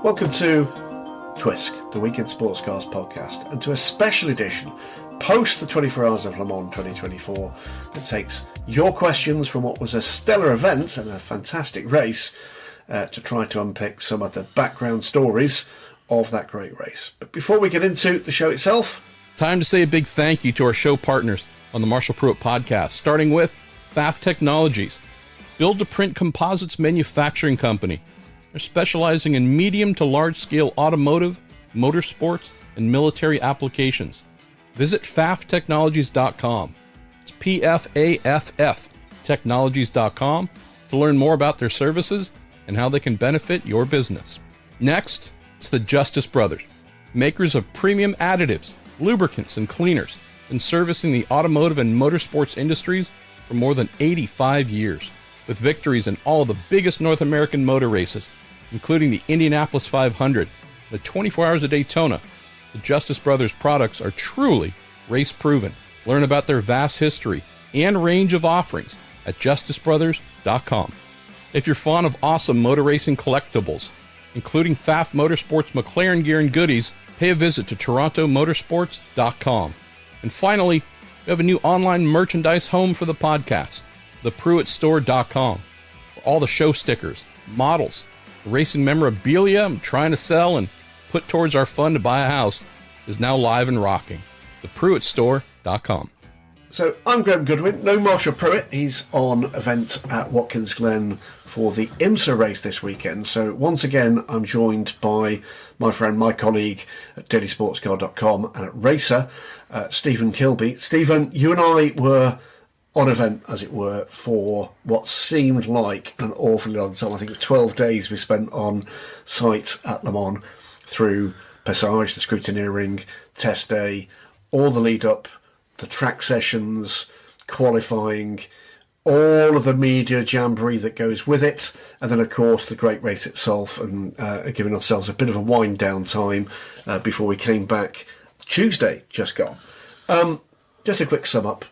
Welcome to Twisk, the Weekend Sports Cars podcast, and to a special edition post the 24 Hours of Le Mans 2024 that takes your questions from what was a stellar event and a fantastic race to try to unpick some of the background stories of that great race. But before we get into the show itself, time to say a big thank you to our show partners on the Marshall Pruitt podcast, starting with Pfaff Technologies, build-to-print composites manufacturing company. They're specializing in medium to large-scale automotive, motorsports, and military applications. Visit PfaffTechnologies.com. It's P-F-A-F-F Technologies.com to learn more about their services and how they can benefit your business. Next, it's the Justice Brothers, makers of premium additives, lubricants, and cleaners, been servicing the automotive and motorsports industries for more than 85 years, with victories in all the biggest North American motor races, including the Indianapolis 500, the 24 Hours of Daytona. The Justice Brothers products are truly race-proven. Learn about their vast history and range of offerings at justicebrothers.com. If you're fond of awesome motor racing collectibles, including Pfaff Motorsports McLaren gear and goodies, pay a visit to torontomotorsports.com. And finally, we have a new online merchandise home for the podcast, thepruittstore.com, for all the show stickers, models, racing memorabilia I'm trying to sell and put towards our fund to buy a house is now live and rocking. thepruittstore.com. So I'm Graham Goodwin, no Marshall Pruitt. He's on event at Watkins Glen for the IMSA race this weekend. So once again, I'm joined by my friend, my colleague at dailysportscar.com and at Racer, Stephen Kilbey. Stephen, you and I were on event, as it were, for what seemed like an awfully long time. I think it was 12 days we spent on site at Le Mans through Passage, the scrutineering, test day, all the lead up, the track sessions, qualifying, all of the media jamboree that goes with it, and then of course the great race itself, and giving ourselves a bit of a wind down time before we came back Tuesday just gone. Just a quick sum up.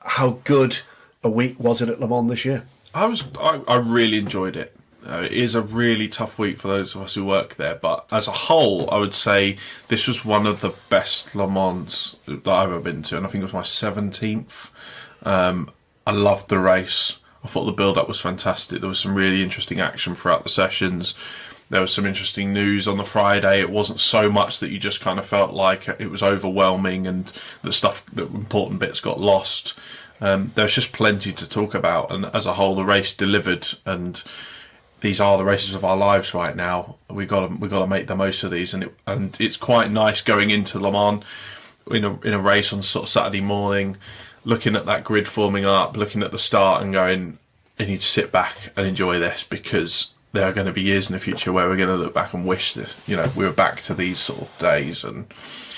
How good a week was it at Le Mans this year? I really enjoyed it. It is a really tough week for those of us who work there, but as a whole, I would say this was one of the best Le Mans that I've ever been to, and I think it was my 17th. I loved the race. I thought the build-up was fantastic. There was some really interesting action throughout the sessions. There was some interesting news on the Friday. It wasn't so much that you just kind of felt like it was overwhelming and the important bits got lost. There was just plenty to talk about, and as a whole, the race delivered. And these are the races of our lives right now. We got to make the most of these, and it's quite nice going into Le Mans in a race on sort of Saturday morning, looking at that grid forming up, looking at the start, and going, I need to sit back and enjoy this, because there are going to be years in the future where we're going to look back and wish that we were back to these sort of days. And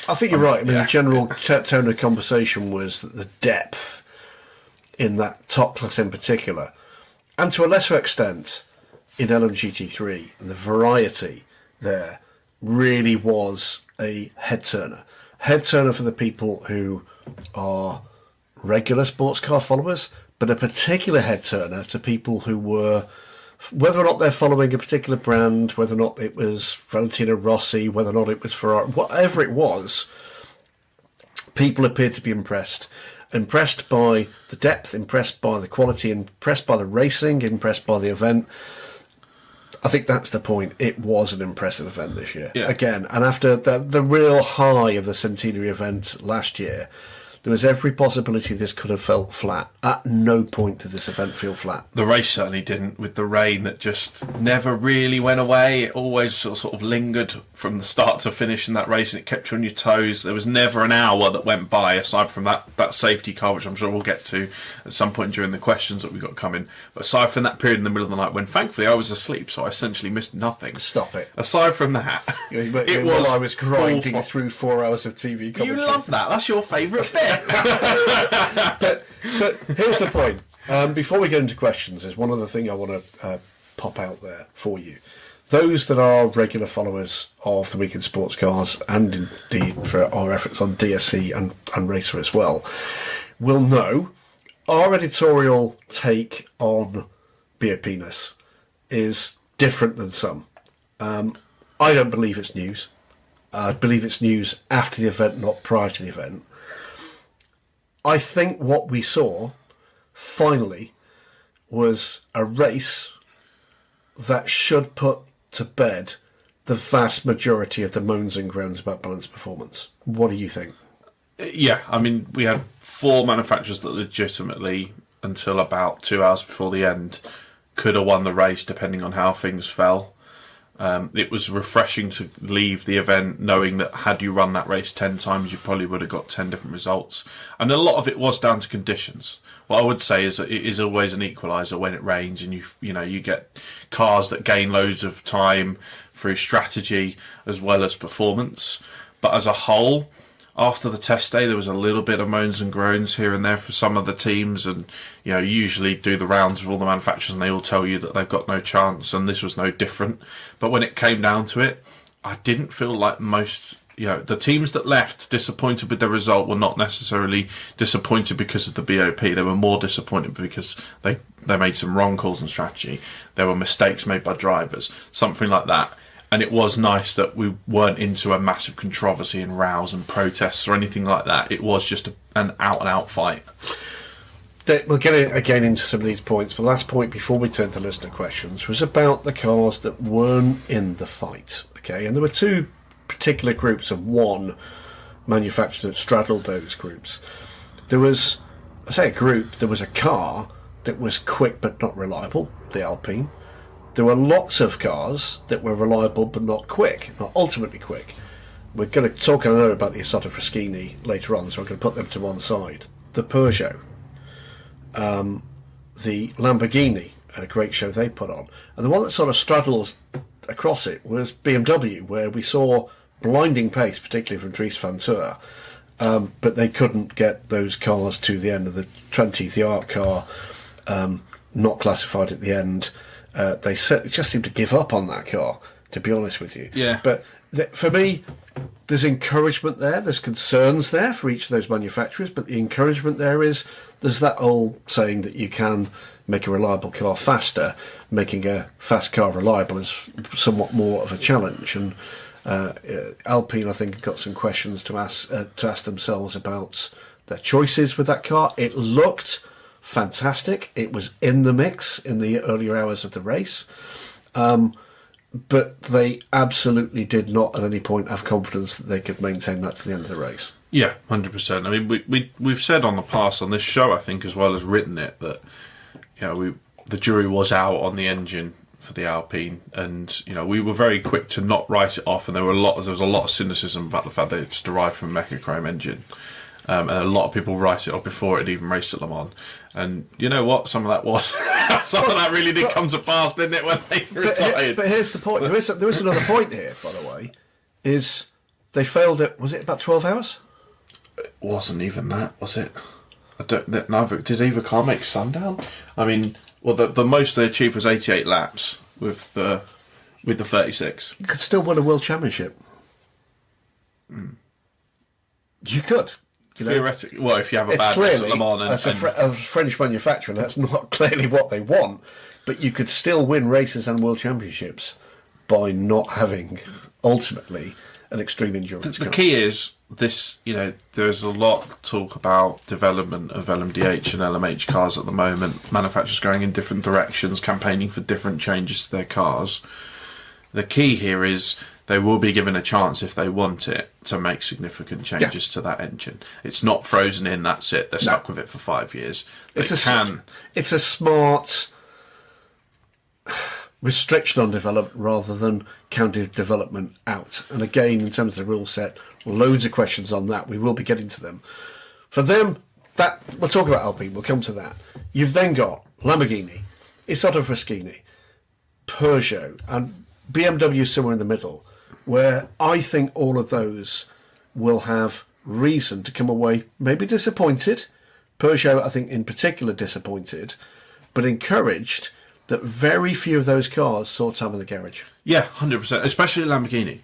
I think you're right. I mean, the general tone of conversation was that the depth in that top class in particular, and to a lesser extent in LMGT3, and the variety there really was a head turner. Head turner for the people who are regular sports car followers, but a particular head turner to people who were, whether or not they're following a particular brand, whether or not it was Valentino Rossi, whether or not it was Ferrari, whatever it was, people appeared to be impressed. Impressed by the depth, impressed by the quality, impressed by the racing, impressed by the event. I think that's the point. It was an impressive event this year. Yeah. Again, and after the real high of the centenary event last year, there was every possibility this could have felt flat. At no point did this event feel flat. The race certainly didn't, with the rain that just never really went away. It always sort of lingered from the start to finish in that race, and it kept you on your toes. There was never an hour that went by, aside from that safety car, which I'm sure we'll get to at some point during the questions that we got coming. But aside from that period in the middle of the night, when thankfully I was asleep, so I essentially missed nothing. Stop it. Aside from that, I was grinding through 4 hours of TV commentary. You love that. That's your favourite bit. But so here's the point. Before we get into questions, there's one other thing I want to pop out there for you. Those that are regular followers of the Weekend Sports Cars, and indeed for our efforts on DSC and Racer as well, will know our editorial take on BOP-ness is different than some. I don't believe it's news. I believe it's news after the event, not prior to the event. I think what we saw, finally, was a race that should put to bed the vast majority of the moans and groans about balanced performance. What do you think? Yeah, I mean, we had 4 manufacturers that legitimately, until about 2 hours before the end, could have won the race depending on how things fell. It was refreshing to leave the event knowing that had you run that race 10 times, you probably would have got 10 different results. And a lot of it was down to conditions. What I would say is that it is always an equaliser when it rains, and you get cars that gain loads of time through strategy as well as performance. But as a whole, after the test day, there was a little bit of moans and groans here and there for some of the teams, and you usually do the rounds of all the manufacturers, and they all tell you that they've got no chance, and this was no different. But when it came down to it, I didn't feel like most, the teams that left disappointed with the result were not necessarily disappointed because of the BOP. They were more disappointed because they made some wrong calls on strategy. There were mistakes made by drivers, something like that. And it was nice that we weren't into a massive controversy and rows and protests or anything like that. It was just an out-and-out fight. We'll get again into some of these points. The last point before we turn to listener questions was about the cars that weren't in the fight. Okay, and there were 2 particular groups and 1 manufacturer that straddled those groups. There was, I say a group, there was a car that was quick but not reliable, the Alpine. There were lots of cars that were reliable but not quick, not ultimately quick. We're going to talk, I know, about the Isotta Fraschini later on, so I'm going to put them to one side. The Peugeot, the Lamborghini, a great show they put on. And the one that sort of straddles across it was BMW, where we saw blinding pace, particularly from Dries van Tour, but they couldn't get those cars to the end of the 20th. The Art car, not classified at the end. They just seem to give up on that car, to be honest with you. Yeah. But for me, there's encouragement there. There's concerns there for each of those manufacturers. But the encouragement there is there's that old saying that you can make a reliable car faster. Making a fast car reliable is somewhat more of a challenge. And Alpine, I think, have got some questions to ask themselves about their choices with that car. It looked fantastic. It was in the mix in the earlier hours of the race, but they absolutely did not at any point have confidence that they could maintain that to the end of the race. Yeah, 100%. I mean, we've said on the past on this show, I think, as well as written it, that the jury was out on the engine for the Alpine, and we were very quick to not write it off, and there was a lot of cynicism about the fact that it's derived from a Mechachrome engine. And a lot of people write it off before it even raced at Le Mans. And you know what? Some of that was. Some of that really did come to pass, didn't it, when they retired? But here's the point. There is another point here, by the way, is they failed at, was it about 12 hours? It wasn't even that, was it? Did either car make sundown? I mean, well, the most they achieved was 88 laps with the 36. You could still win a world championship. You could. Theoretically, well, if you have a bad race at Le Mans, as a French manufacturer, that's not clearly what they want. But you could still win races and world championships by not having ultimately an extreme endurance. The key is this. There's a lot of talk about development of LMDH and LMH cars at the moment. Manufacturers going in different directions, campaigning for different changes to their cars. The key here is they will be given a chance, if they want it, to make significant changes to that engine. It's not frozen in, that's it. They're stuck with it for 5 years. It's a smart restriction on development rather than counting development out. And again, in terms of the rule set, loads of questions on that. We will be getting to them. For them, we'll talk about Alpine, we'll come to that. You've then got Lamborghini, Isotta Fraschini, Peugeot, and BMW somewhere in the middle, where I think all of those will have reason to come away maybe disappointed. Peugeot, I think, in particular disappointed, but encouraged that very few of those cars saw time in the garage. Yeah, 100%, especially Lamborghini.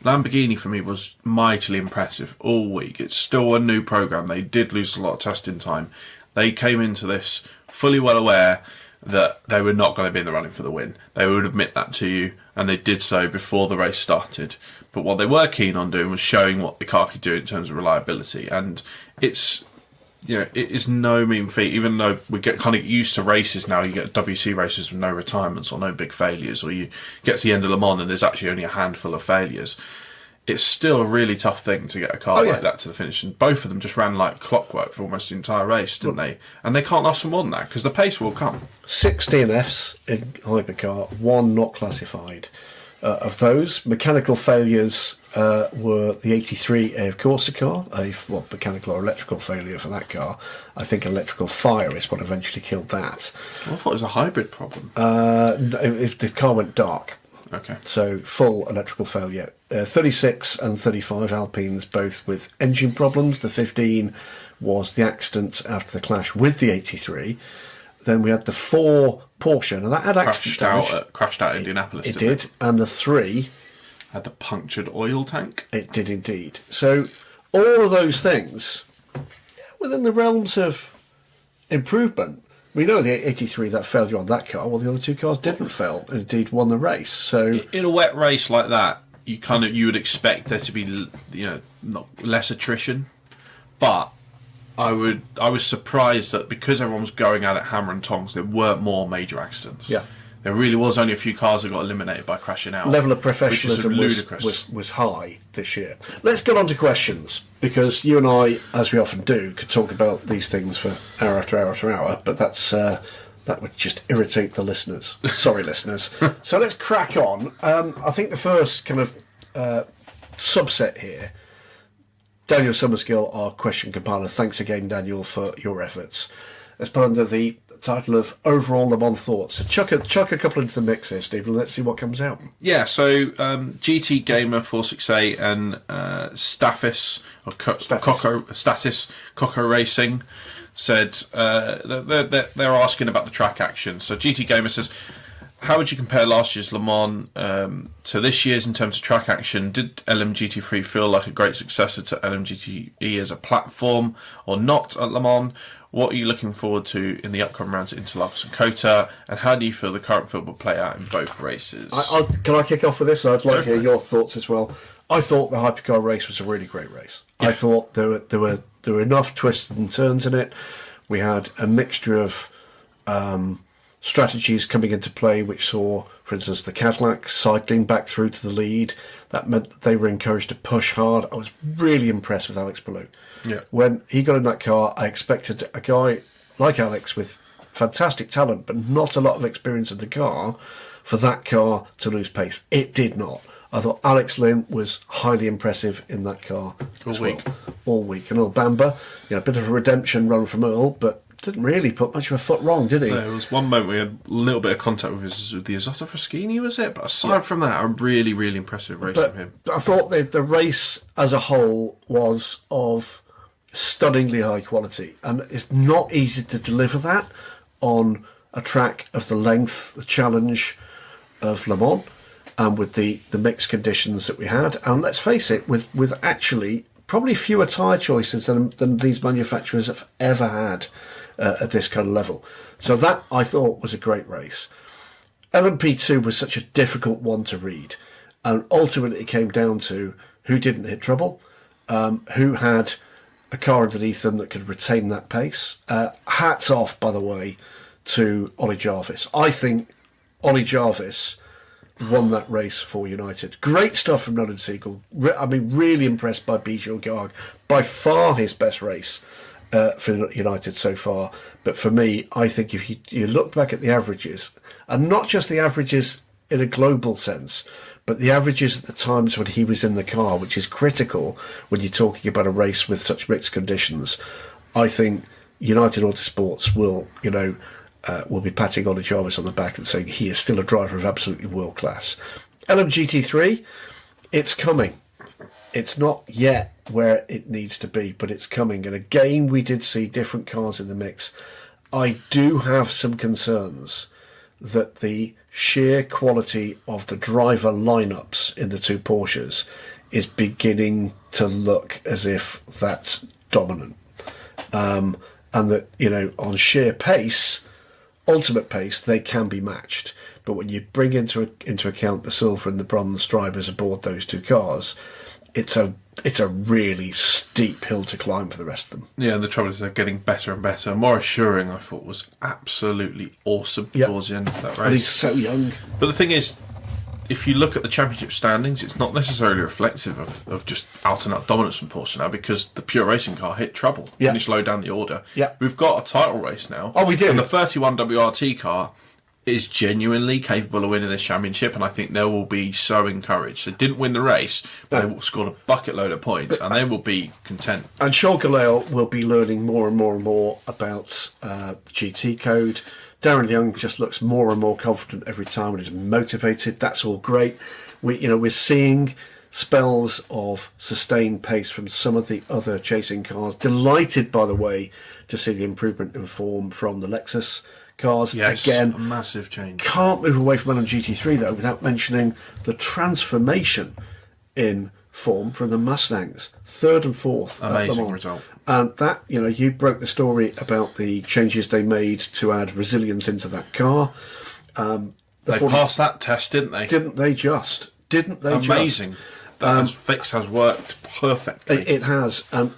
Lamborghini, for me, was mightily impressive all week. It's still a new programme. They did lose a lot of testing time. They came into this fully well aware that they were not going to be in the running for the win. They would admit that to you, and they did so before the race started. But what they were keen on doing was showing what the car could do in terms of reliability, and it's, it is no mean feat. Even though we get kind of used to races now, you get WC races with no retirements or no big failures, or you get to the end of Le Mans and there's actually only a handful of failures. It's still a really tough thing to get a car like that to the finish, and both of them just ran like clockwork for almost the entire race, didn't they? And they can't last for more than that because the pace will come. 6 DNFs in hypercar, 1 not classified. Of those, mechanical failures were the 83 of Corsa car, mechanical or electrical failure for that car. I think electrical fire is what eventually killed that. I thought it was a hybrid problem. The car went dark. Okay. So full electrical failure. 36 and 35 Alpines, both with engine problems. The 15 was the accident after the clash with the 83. Then we had the 4 Porsche. Now that had crashed out at Indianapolis. It did. And the 3 had the punctured oil tank. It did indeed. So all of those things within the realms of improvement. We know the 83 that failure on that car. Well, the other 2 cars didn't fail and indeed won the race. So in a wet race like that, you would expect there to be not less attrition, but I was surprised that because everyone was going at it hammer and tongs, there weren't more major accidents. Yeah. There really was only a few cars that got eliminated by crashing out. Level of professionalism ludicrous. was high this year. Let's get on to questions, because you and I, as we often do, could talk about these things for hour after hour after hour, but that would just irritate the listeners. Sorry, listeners. So let's crack on. I think the first kind of subset here, Daniel Summerskill, our question compiler. Thanks again, Daniel, for your efforts. Let's put under the title of Overall Le Mans Thoughts. So chuck a couple into the mix here, Stephen. Let's see what comes out. Yeah, so GT Gamer 468 and Stathis Coco Racing said they're asking about the track action. So GT Gamer says, how would you compare last year's Le Mans to this year's in terms of track action? Did LMGT3 feel like a great successor to LMGTE as a platform or not at Le Mans? What are you looking forward to in the upcoming rounds at Interlagos and Kota? And how do you feel the current field will play out in both races? Can I kick off with this? I'd like to hear your thoughts as well. I thought the hypercar race was a really great race. Yeah. I thought there were enough twists and turns in it. We had a mixture of strategies coming into play, which saw, for instance, the Cadillac cycling back through to the lead. That meant that they were encouraged to push hard. I was really impressed with Alex Palou. Yeah. When he got in that car, I expected a guy like Alex with fantastic talent, but not a lot of experience in the car, for that car to lose pace. It did not. I thought Alex Lynn was highly impressive in that car all week. And Earl Bamber, a bit of a redemption run from Earl, but didn't really put much of a foot wrong, did he? There was one moment we had a little bit of contact with the Isotta Fraschini, was it? But aside from that, a really, really impressive race from him. I thought the race as a whole was of stunningly high quality, and it's not easy to deliver that on a track of the length, the challenge of Le Mans, and with the mixed conditions that we had. And let's face it, with actually probably fewer tyre choices than these manufacturers have ever had at this kind of level. So that, I thought, was a great race. LMP2 was such a difficult one to read, and ultimately it came down to who didn't hit trouble, who had a car underneath them that could retain that pace. Hats off, by the way, to Ollie Jarvis. I think Ollie Jarvis won that race for United. Great stuff from Nolan Siegel. Really impressed by Bijou Garg. By far his best race for United so far. But for me, I think if you look back at the averages, and not just the averages in a global sense, but the averages at the times when he was in the car, which is critical when you're talking about a race with such mixed conditions, I think United Autosports will be patting Ollie Jarvis on the back and saying he is still a driver of absolutely world class. LMGT3, it's coming. It's not yet where it needs to be, but it's coming. And again, we did see different cars in the mix. I do have some concerns that the sheer quality of the driver lineups in the 2 Porsches is beginning to look as if that's dominant. And that, on sheer pace, ultimate pace, they can be matched. But when you bring into account the silver and the bronze drivers aboard those two cars, it's a really steep hill to climb for the rest of them. Yeah, and the trouble is they're getting better and better. More assuring, I thought, was absolutely awesome towards the end of that race. And he's so young. But the thing is, if you look at the championship standings, it's not necessarily reflective of just out-and-out dominance from Porsche now, because the pure racing car hit trouble, finished low down the order. Yeah. We've got a title race now. Oh, we do. And the 31 WRT car is genuinely capable of winning this championship, and I think they will be so encouraged. They didn't win the race, but they scored a bucket load of points, and they will be content. And Sean Gallale will be learning more and more and more about GT code. Darren Young just looks more and more confident every time and is motivated. That's all great. We're seeing spells of sustained pace from some of the other chasing cars. Delighted, by the way, to see the improvement in form from the Lexus cars. Yes, again, a massive change. Can't move away from LMGT3 though without mentioning the transformation in form from the Mustangs, third and fourth. Amazing result. And that, you broke the story about the changes they made to add resilience into that car. They passed that test, didn't they? Didn't they just? Amazing. That fix has worked perfectly. It has. I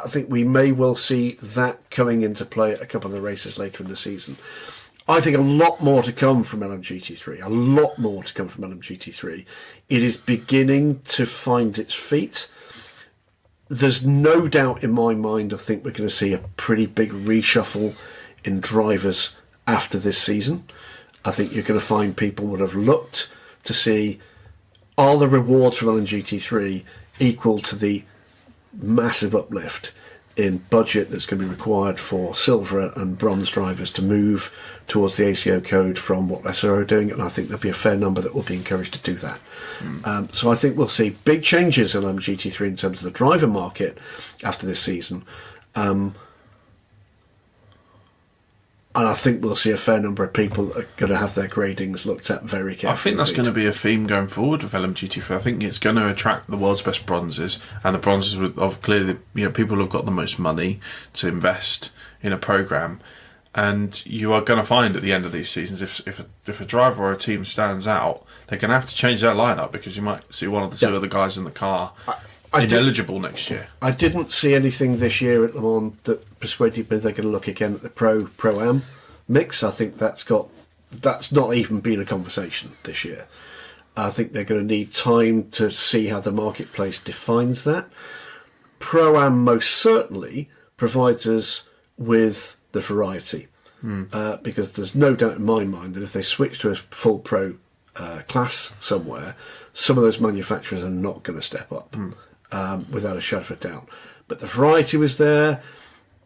think we may well see that coming into play at a couple of the races later in the season. I think a lot more to come from LMGT3. A lot more to come from LMGT3. It is beginning to find its feet. There's no doubt in my mind, I think we're going to see a pretty big reshuffle in drivers after this season. I think you're going to find people would have looked to see, are the rewards from LMGT3 equal to the massive uplift in budget that's going to be required for silver and bronze drivers to move towards the ACO code from what Lesser are doing, and I think there'll be a fair number that will be encouraged to do that. So I think we'll see big changes in MGT3 in terms of the driver market after this season. And I think we'll see a fair number of people that are going to have their gradings looked at very carefully. I think that's going to be a theme going forward with LMGT3. I think it's going to attract the world's best bronzes, and the bronzes of clearly, people who've got the most money to invest in a program. And you are going to find at the end of these seasons, if a driver or a team stands out, they're going to have to change their lineup, because you might see one of the two other guys in the car ineligible next year. I didn't see anything this year at Le Mans that persuaded me they're going to look again at the Pro-Am mix. I think that's not even been a conversation this year. I think they're going to need time to see how the marketplace defines that. Pro-Am most certainly provides us with the variety, because there's no doubt in my mind that if they switch to a full Pro class somewhere, some of those manufacturers are not going to step up. Without a shadow of a doubt. But the variety was there,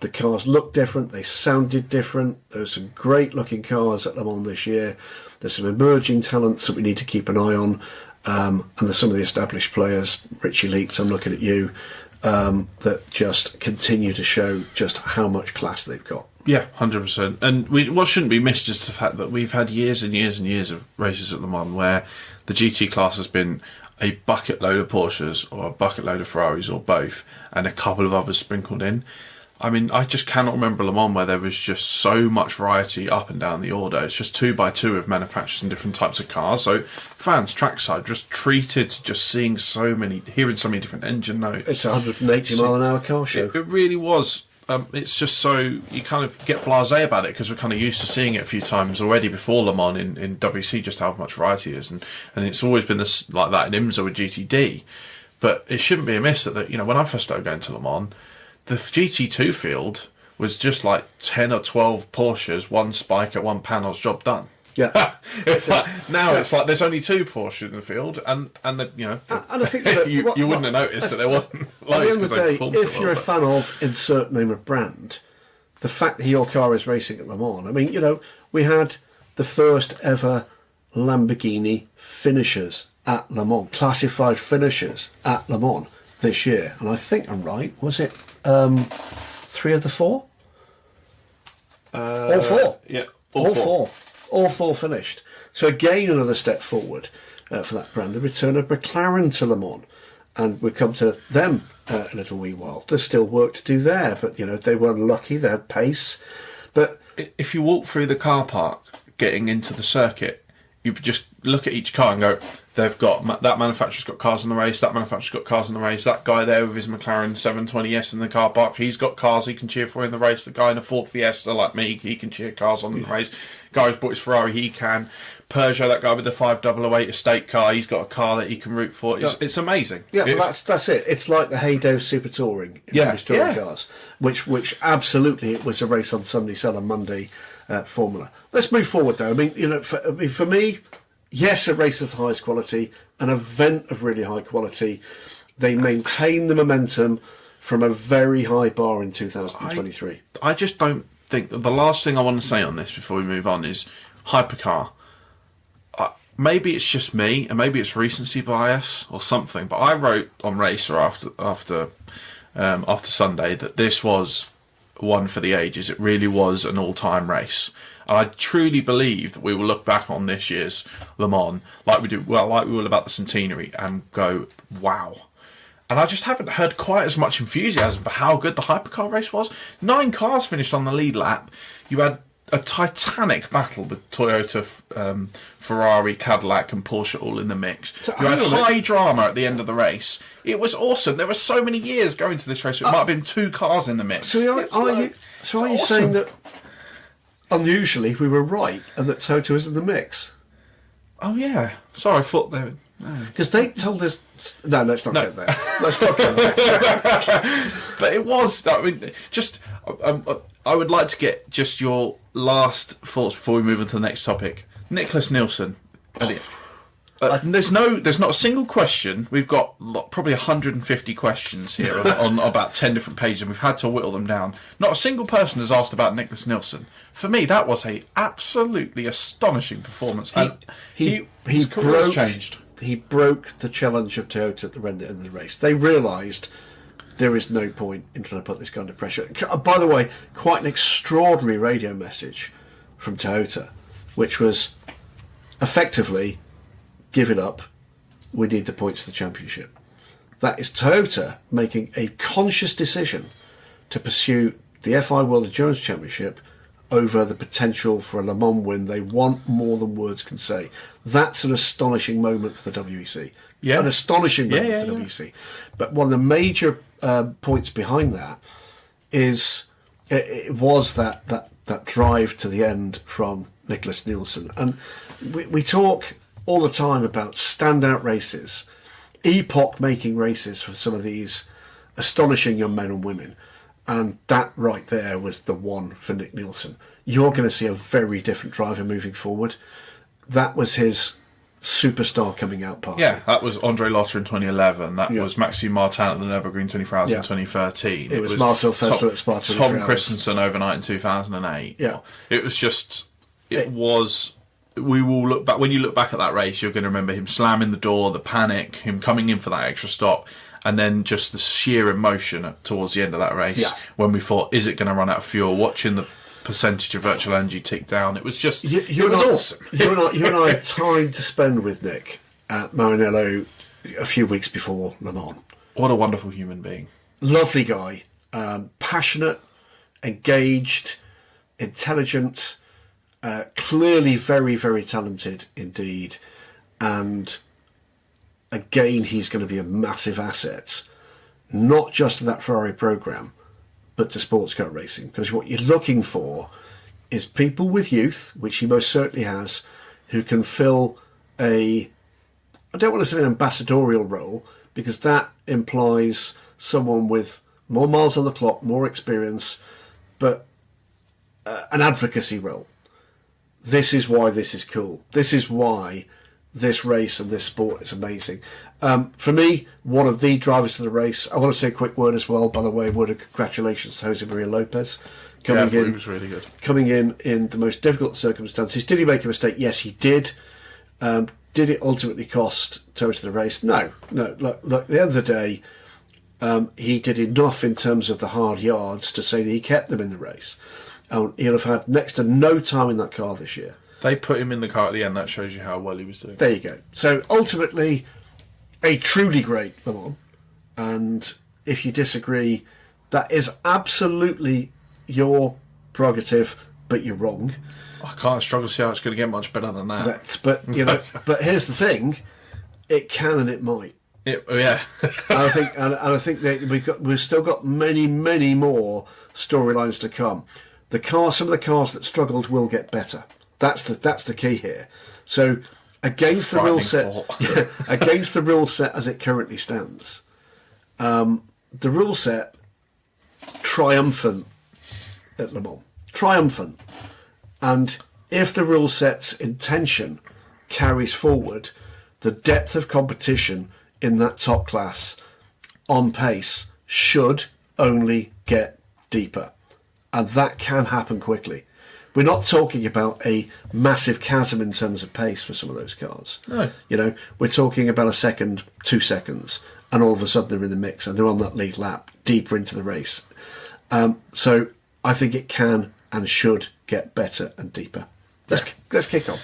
the cars looked different, they sounded different. There's some great looking cars at Le Mans this year. There's some emerging talents that we need to keep an eye on, and there's some of the established players, Richie Leakes, I'm looking at you, that just continue to show just how much class they've got. Yeah, 100%. And what shouldn't be missed is the fact that we've had years and years and years of races at Le Mans where the GT class has been a bucket load of Porsches or a bucket load of Ferraris or both, and a couple of others sprinkled in. I mean, I just cannot remember Le Mans where there was just so much variety up and down the order. It's just 2x2 of manufacturers and different types of cars. So fans, trackside, just treated just hearing so many different engine notes. It's a 180 mile an hour car show. It really was. It's just so you kind of get blasé about it, because we're kind of used to seeing it a few times already before Le Mans in WC, just how much variety is, and it's always been like that in IMSA with GTD. But it shouldn't be amiss that when I first started going to Le Mans, the GT2 field was just like 10 or 12 Porsches, one Spiker, one Panos, job done. Yeah, it's like there's only 2 Porsches in the field, and and I think that you wouldn't have noticed that there wasn't loads. At the end of the day, if you're a fan of insert name of brand, the fact that your car is racing at Le Mans. I mean, we had the first ever Lamborghini finishers at Le Mans, classified finishers at Le Mans this year, and I think I'm right. Was it 3 of the 4? All 4. Yeah, all four. All 4 finished. So again, another step forward for that brand. The return of McLaren to Le Mans. And we'll come to them in a little wee while. There's still work to do there, but they were lucky, they had pace. But if you walk through the car park getting into the circuit, you just look at each car and go, they've got that manufacturer's got cars in the race, that manufacturer's got cars in the race, that guy there with his McLaren 720S in the car park, he's got cars he can cheer for in the race. The guy in a Ford Fiesta like me, he can cheer cars on in the race. Guy who's bought his Ferrari, he can. Peugeot, that guy with the 5008 estate car, he's got a car that he can root for. It's amazing. Yeah, well, that's it. It's like the heyday of Super Touring in British touring cars, which absolutely it was a race on Sunday, sell on Monday formula. Let's move forward though. I mean, for me, yes, a race of highest quality, an event of really high quality. They maintain the momentum from a very high bar in 2023. I just don't think... The last thing I want to say on this before we move on is hypercar. Maybe it's just me, and maybe it's recency bias or something, but I wrote on Racer after Sunday that this was one for the ages. It really was an all-time race. And I truly believe that we will look back on this year's Le Mans like we will about the centenary and go, wow. And I just haven't heard quite as much enthusiasm for how good the hypercar race was. 9 cars finished on the lead lap. You had a titanic battle with Toyota, Ferrari, Cadillac and Porsche all in the mix. So you had high drama at the end of the race. It was awesome. There were so many years going to this race. It might have been 2 cars in the mix. So are you awesome. Saying that unusually we were right and that Toyota was in the mix? Oh yeah. Sorry, I thought they were... Because they told us... No, let's not get there. Let's not get there. But it was... I mean, just... I would like to get just your last thoughts before we move on to the next topic. Nicholas Nielsen. There's not a single question. We've got probably 150 questions here on about 10 different pages, and we've had to whittle them down. Not a single person has asked about Nicholas Nielsen. For me, that was a absolutely astonishing performance. His career has changed. He broke the challenge of Toyota at the end of the race. They realised there is no point in trying to put this guy under pressure. By the way, quite an extraordinary radio message from Toyota, which was effectively, give it up, we need the points for the championship. That is Toyota making a conscious decision to pursue the FI World Endurance Championship over the potential for a Le Mans win. They want more than words can say. That's an astonishing moment for the WEC. Yeah. An astonishing moment for the WEC. But one of the major points behind that is it was that drive to the end from Nicholas Nielsen. And we talk all the time about standout races, epoch-making races for some of these astonishing young men and women. And that right there was the one for Nick Nielsen. You're going to see a very different driver moving forward. That was his superstar coming out party. Yeah, that was Andre Lotter in 2011. That was Maxime Martin at the Nürburgring 20,000 in 2013. It was Marcel Fessler at Spa Tom Christensen overnight in 2008. Yeah. It was just... It was... We will look back... When you look back at that race, you're going to remember him slamming the door, the panic, him coming in for that extra stop, and then just the sheer emotion towards the end of that race when we thought, is it going to run out of fuel? Watching the percentage of virtual energy tick down, it was just... It was awesome. You and I had time to spend with Nick at Maranello a few weeks before Le Mans. What a wonderful human being. Lovely guy. Passionate, engaged, intelligent, clearly very, very talented indeed. And again, he's going to be a massive asset, not just to that Ferrari programme, but to sports car racing. Because what you're looking for is people with youth, which he most certainly has, who can fill I don't want to say an ambassadorial role, because that implies someone with more miles on the clock, more experience, but an advocacy role. This is why this is cool. This is why this race and this sport is amazing. For me, one of the drivers of the race. I want to say a quick word as well, by the way, word of congratulations to Jose Maria Lopez. He was really good. Coming in the most difficult circumstances. Did he make a mistake? Yes, he did. Did it ultimately cost Toyota the race? No. Look, at the end of the day, he did enough in terms of the hard yards to say that he kept them in the race. He'll have had next to no time in that car this year. They put him in the car at the end. That shows you how well he was doing. There you go. So ultimately, a truly great Le Mans. And if you disagree, that is absolutely your prerogative. but you're wrong. I can't struggle to see how it's going to get much better than that. But but here's the thing: it can and it might. Yeah. and I think that we've still got many more storylines to come. Some of the cars that struggled will get better. That's the key here. So against the rule set, against the rule set as it currently stands, the rule set triumphant at Le Mans, triumphant. And if the rule set's intention carries forward, the depth of competition in that top class on pace should only get deeper. And that can happen quickly. We're not talking about a massive chasm in terms of pace for some of those cars. No. We're talking about a second, 2 seconds, and all of a sudden they're in the mix and they're on that lead lap deeper into the race. So I think it can and should get better and deeper. Let's kick on.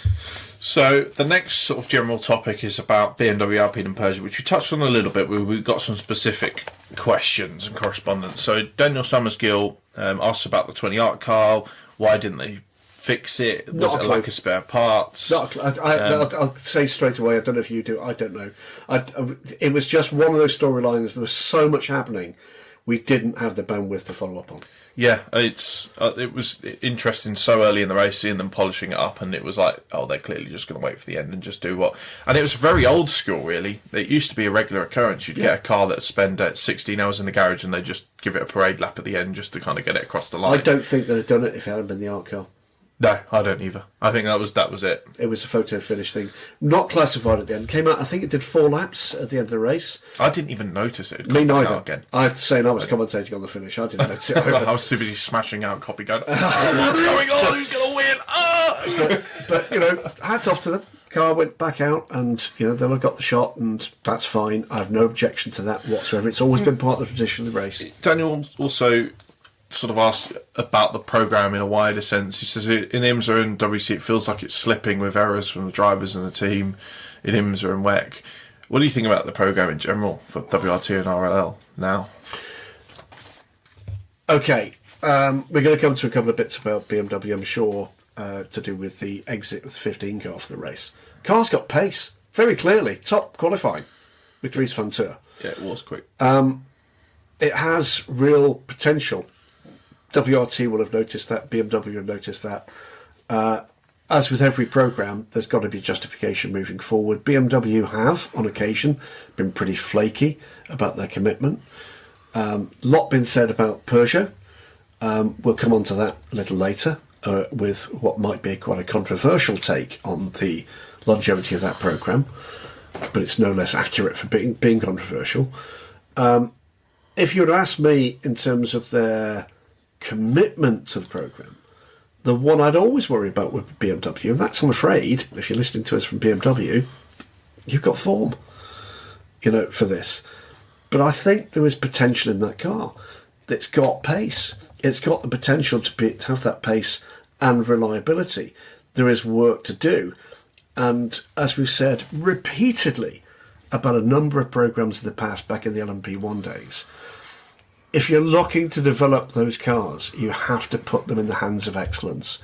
So the next sort of general topic is about BMW Alpine and Peugeot, which we touched on a little bit. We've got some specific questions and correspondence. So Daniel Summersgill asked about the 20 Art car. Why didn't they fix it? Was it a lack of spare parts? I'll say straight away, I don't know if you do, I don't know. It was just one of those storylines. There was so much happening, we didn't have the bandwidth to follow up on. Yeah, it was interesting so early in the race, seeing them polishing it up, and it was like, oh, they're clearly just going to wait for the end and just do what. And it was very old school, really. It used to be a regular occurrence. You'd get a car that would spend 16 hours in the garage, and they just give it a parade lap at the end just to kind of get it across the line. I don't think they'd have done it if it hadn't been the art car. No, I don't either. I think that was it. It was a photo finish thing. Not classified at the end. Came out, I think it did 4 laps at the end of the race. I didn't even notice it. Me neither. Again. I have to say, and I was commentating on the finish. I didn't notice it. I was too busy smashing out copy going, what's going on? Who's going to win? But hats off to them. Car went back out and, they'll have got the shot and that's fine. I have no objection to that whatsoever. It's always been part of the tradition of the race. Daniel also sort of asked about the programme in a wider sense. He says in IMSA and WC it feels like it's slipping with errors from the drivers and the team in IMSA and WEC. What do you think about the programme in general for WRT and RLL now? Okay, we're going to come to a couple of bits about BMW, I'm sure, to do with the exit of the 15 car for the race. Car's got pace, very clearly, top qualifying with Dries van Teur. Yeah, it was quick. It has real potential. WRT will have noticed that, BMW will noticed that. As with every programme, there's got to be justification moving forward. BMW have, on occasion, been pretty flaky about their commitment. Lot been said about Peugeot. We'll come on to that a little later with what might be quite a controversial take on the longevity of that programme, but it's no less accurate for being controversial. If you would ask me in terms of their commitment to the programme, the one I'd always worry about with BMW, and that's, I'm afraid, if you're listening to us from BMW, you've got form, for this. But I think there is potential in that car. It's got pace. It's got the potential to have that pace and reliability. There is work to do. And as we've said repeatedly about a number of programmes in the past, back in the LMP1 days, if you're looking to develop those cars, you have to put them in the hands of excellence.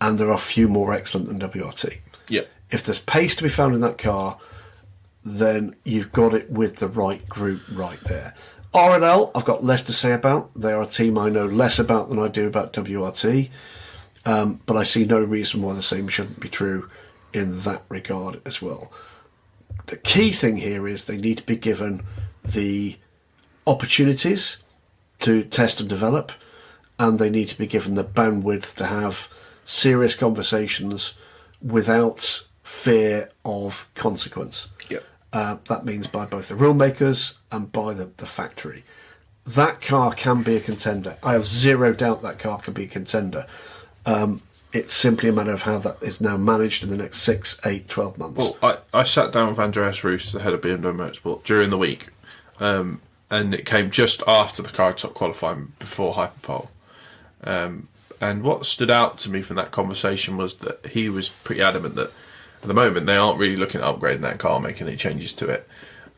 And there are few more excellent than WRT. Yep. If there's pace to be found in that car, then you've got it with the right group right there. RLL, I've got less to say about. They are a team I know less about than I do about WRT. But I see no reason why the same shouldn't be true in that regard as well. The key thing here is they need to be given the opportunities to test and develop, and they need to be given the bandwidth to have serious conversations without fear of consequence. Yep. That means by both the rule makers and by the factory. That car can be a contender. I have zero doubt that car can be a contender. It's simply a matter of how that is now managed in the next 6, 8, 12 months. Well, I sat down with Andreas Roos, the head of BMW Motorsport, during the week, and it came just after the car top qualifying, before Hyperpole. And what stood out to me from that conversation was that he was pretty adamant that at the moment they aren't really looking at upgrading that car, making any changes to it.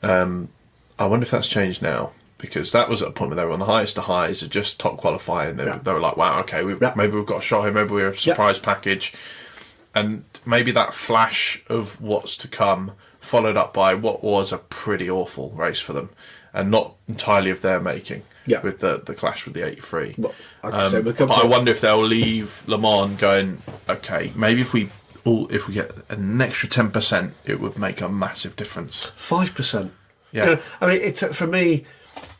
I wonder if that's changed now. because that was at a point where they were on the highest of highs of just top qualifying. They were like, wow, okay, maybe we've got a shot here, maybe we're a surprise package. And maybe that flash of what's to come followed up by what was a pretty awful race for them, and not entirely of their making, with the clash with the 83. Well, but I wonder if they'll leave Le Mans going, okay, maybe if we get an extra 10%, it would make a massive difference. 5%. Yeah. You know, I mean, it's for me,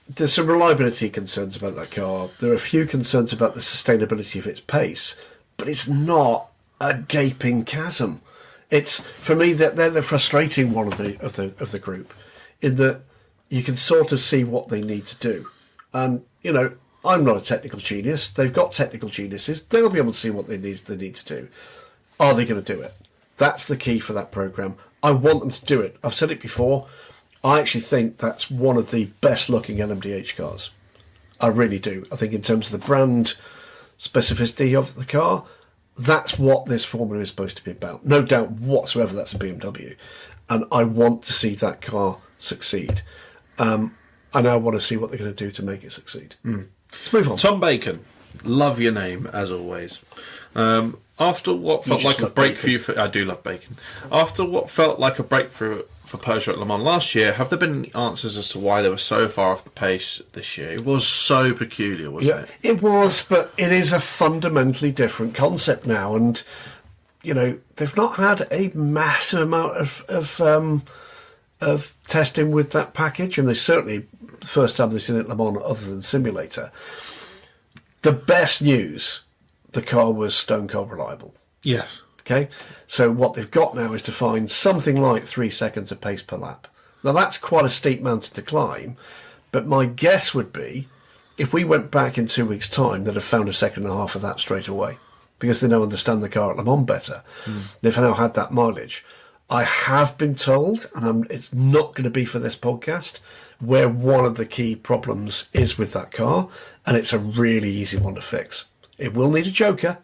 there's some reliability concerns about that car. There are a few concerns about the sustainability of its pace, but it's not a gaping chasm. It's, for me, that they're the frustrating one of the group, in that you can sort of see what they need to do. And, you know, I'm not a technical genius. They've got technical geniuses. They'll be able to see what they need to do. Are they going to do it? That's the key for that programme. I want them to do it. I've said it before. I actually think that's one of the best looking LMDH cars. I really do. I think in terms of the brand specificity of the car, that's what this formula is supposed to be about. No doubt whatsoever that's a BMW. And I want to see that car succeed. And I want to see what they're going to do to make it succeed. Let's move on. Tom Bacon, love your name, as always. After what felt like a breakthrough for... I do love bacon. After what felt like a breakthrough for Peugeot at Le Mans last year, have there been any answers as to why they were so far off the pace this year? It was so peculiar, wasn't it? It was, but it is a fundamentally different concept now. And, you know, they've not had a massive amount of testing with that package. And they certainly, the first time they've seen it at Le Mans other than simulator. The best news... the car was stone cold reliable. Yes. Okay? So what they've got now is to find something like 3 seconds of pace per lap. Now that's quite a steep mountain to climb, but my guess would be if we went back in 2 weeks' time, they'd have found a second and a half of that straight away because they now understand the car at Le Mans better. They've now had that mileage. I have been told, and it's not going to be for this podcast, where one of the key problems is with that car, and it's a really easy one to fix. It will need a joker,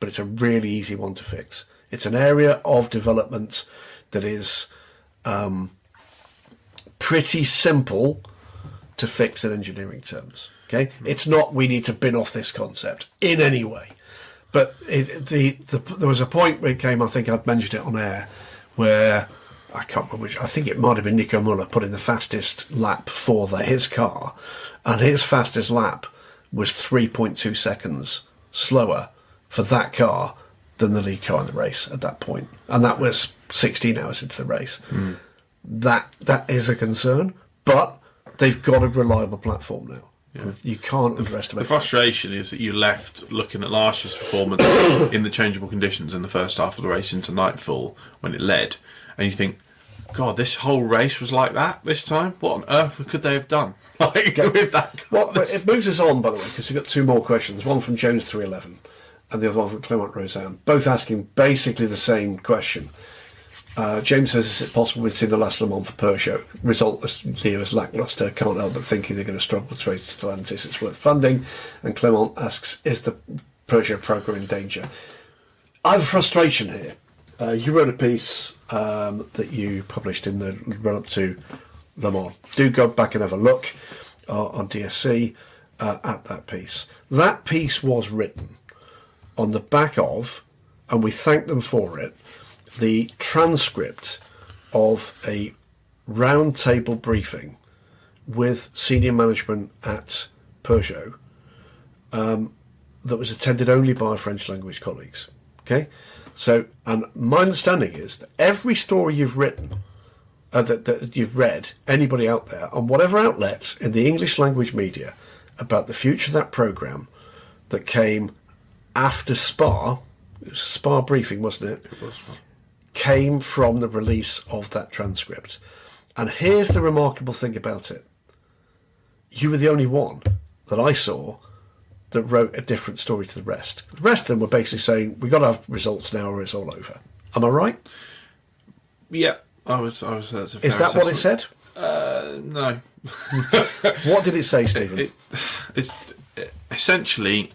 but it's a really easy one to fix. It's an area of development that is pretty simple to fix in engineering terms. Okay, it's not we need to bin off this concept in any way, but there was a point where it came. I think I'd mentioned it on air, where I can't remember which. I think it might have been Nico Muller put in the fastest lap for his car, and his fastest lap was 3.2 seconds slower for that car than the lead car in the race at that point, and that was 16 hours into the race. That is a concern, but they've got a reliable platform now. You can't underestimate the frustration is that you left looking at last year's performance in the changeable conditions in the first half of the race into nightfall when it led, and you think, God, this whole race was like that this time. What on earth could they have done? With that. Well, it moves us on, by the way, because we've got two more questions. One from Jones 311 and the other one from Clement Roseanne, both asking basically the same question. James says, is it possible we've seen the last Le Mans for Peugeot? Resultlessly as lacklustre, can't help but thinking they're going to struggle to raise Stellantis, it's worth funding. And Clement asks, is the Peugeot programme in danger? I have a frustration here. You wrote a piece that you published in the run-up to Le Mans. Do go back and have a look on DSC at that piece. That piece was written on the back of, and we thank them for it, the transcript of a round-table briefing with senior management at Peugeot that was attended only by French-language colleagues. Okay? So, and my understanding is that every story you've written, that you've read, anybody out there, on whatever outlets in the English language media about the future of that programme that came after Spa, it was a Spa briefing, wasn't it? It was Spa. Came from the release of that transcript. And here's the remarkable thing about it. You were the only one that I saw that wrote a different story to the rest. The rest of them were basically saying, we've got to have results now or it's all over. Am I right? Yeah, I was. That's a fair Is that what it assessment. said? No. What did it say, Stephen? It's essentially,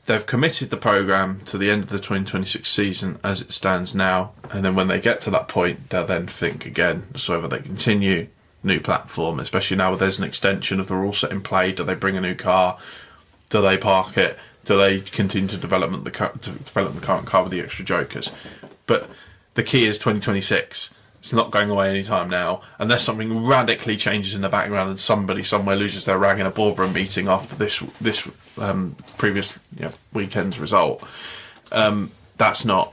they've committed the programme to the end of the 2026 season as it stands now, and then when they get to that point, they'll then think again as to whether they continue new platform, especially now there's an extension of the rule set in play. Do they bring a new car? Do they park it? Do they continue to develop the current car with the extra jokers? But the key is 2026. It's not going away anytime now, unless something radically changes in the background and somebody somewhere loses their rag in a boardroom meeting after this previous weekend's result. That's not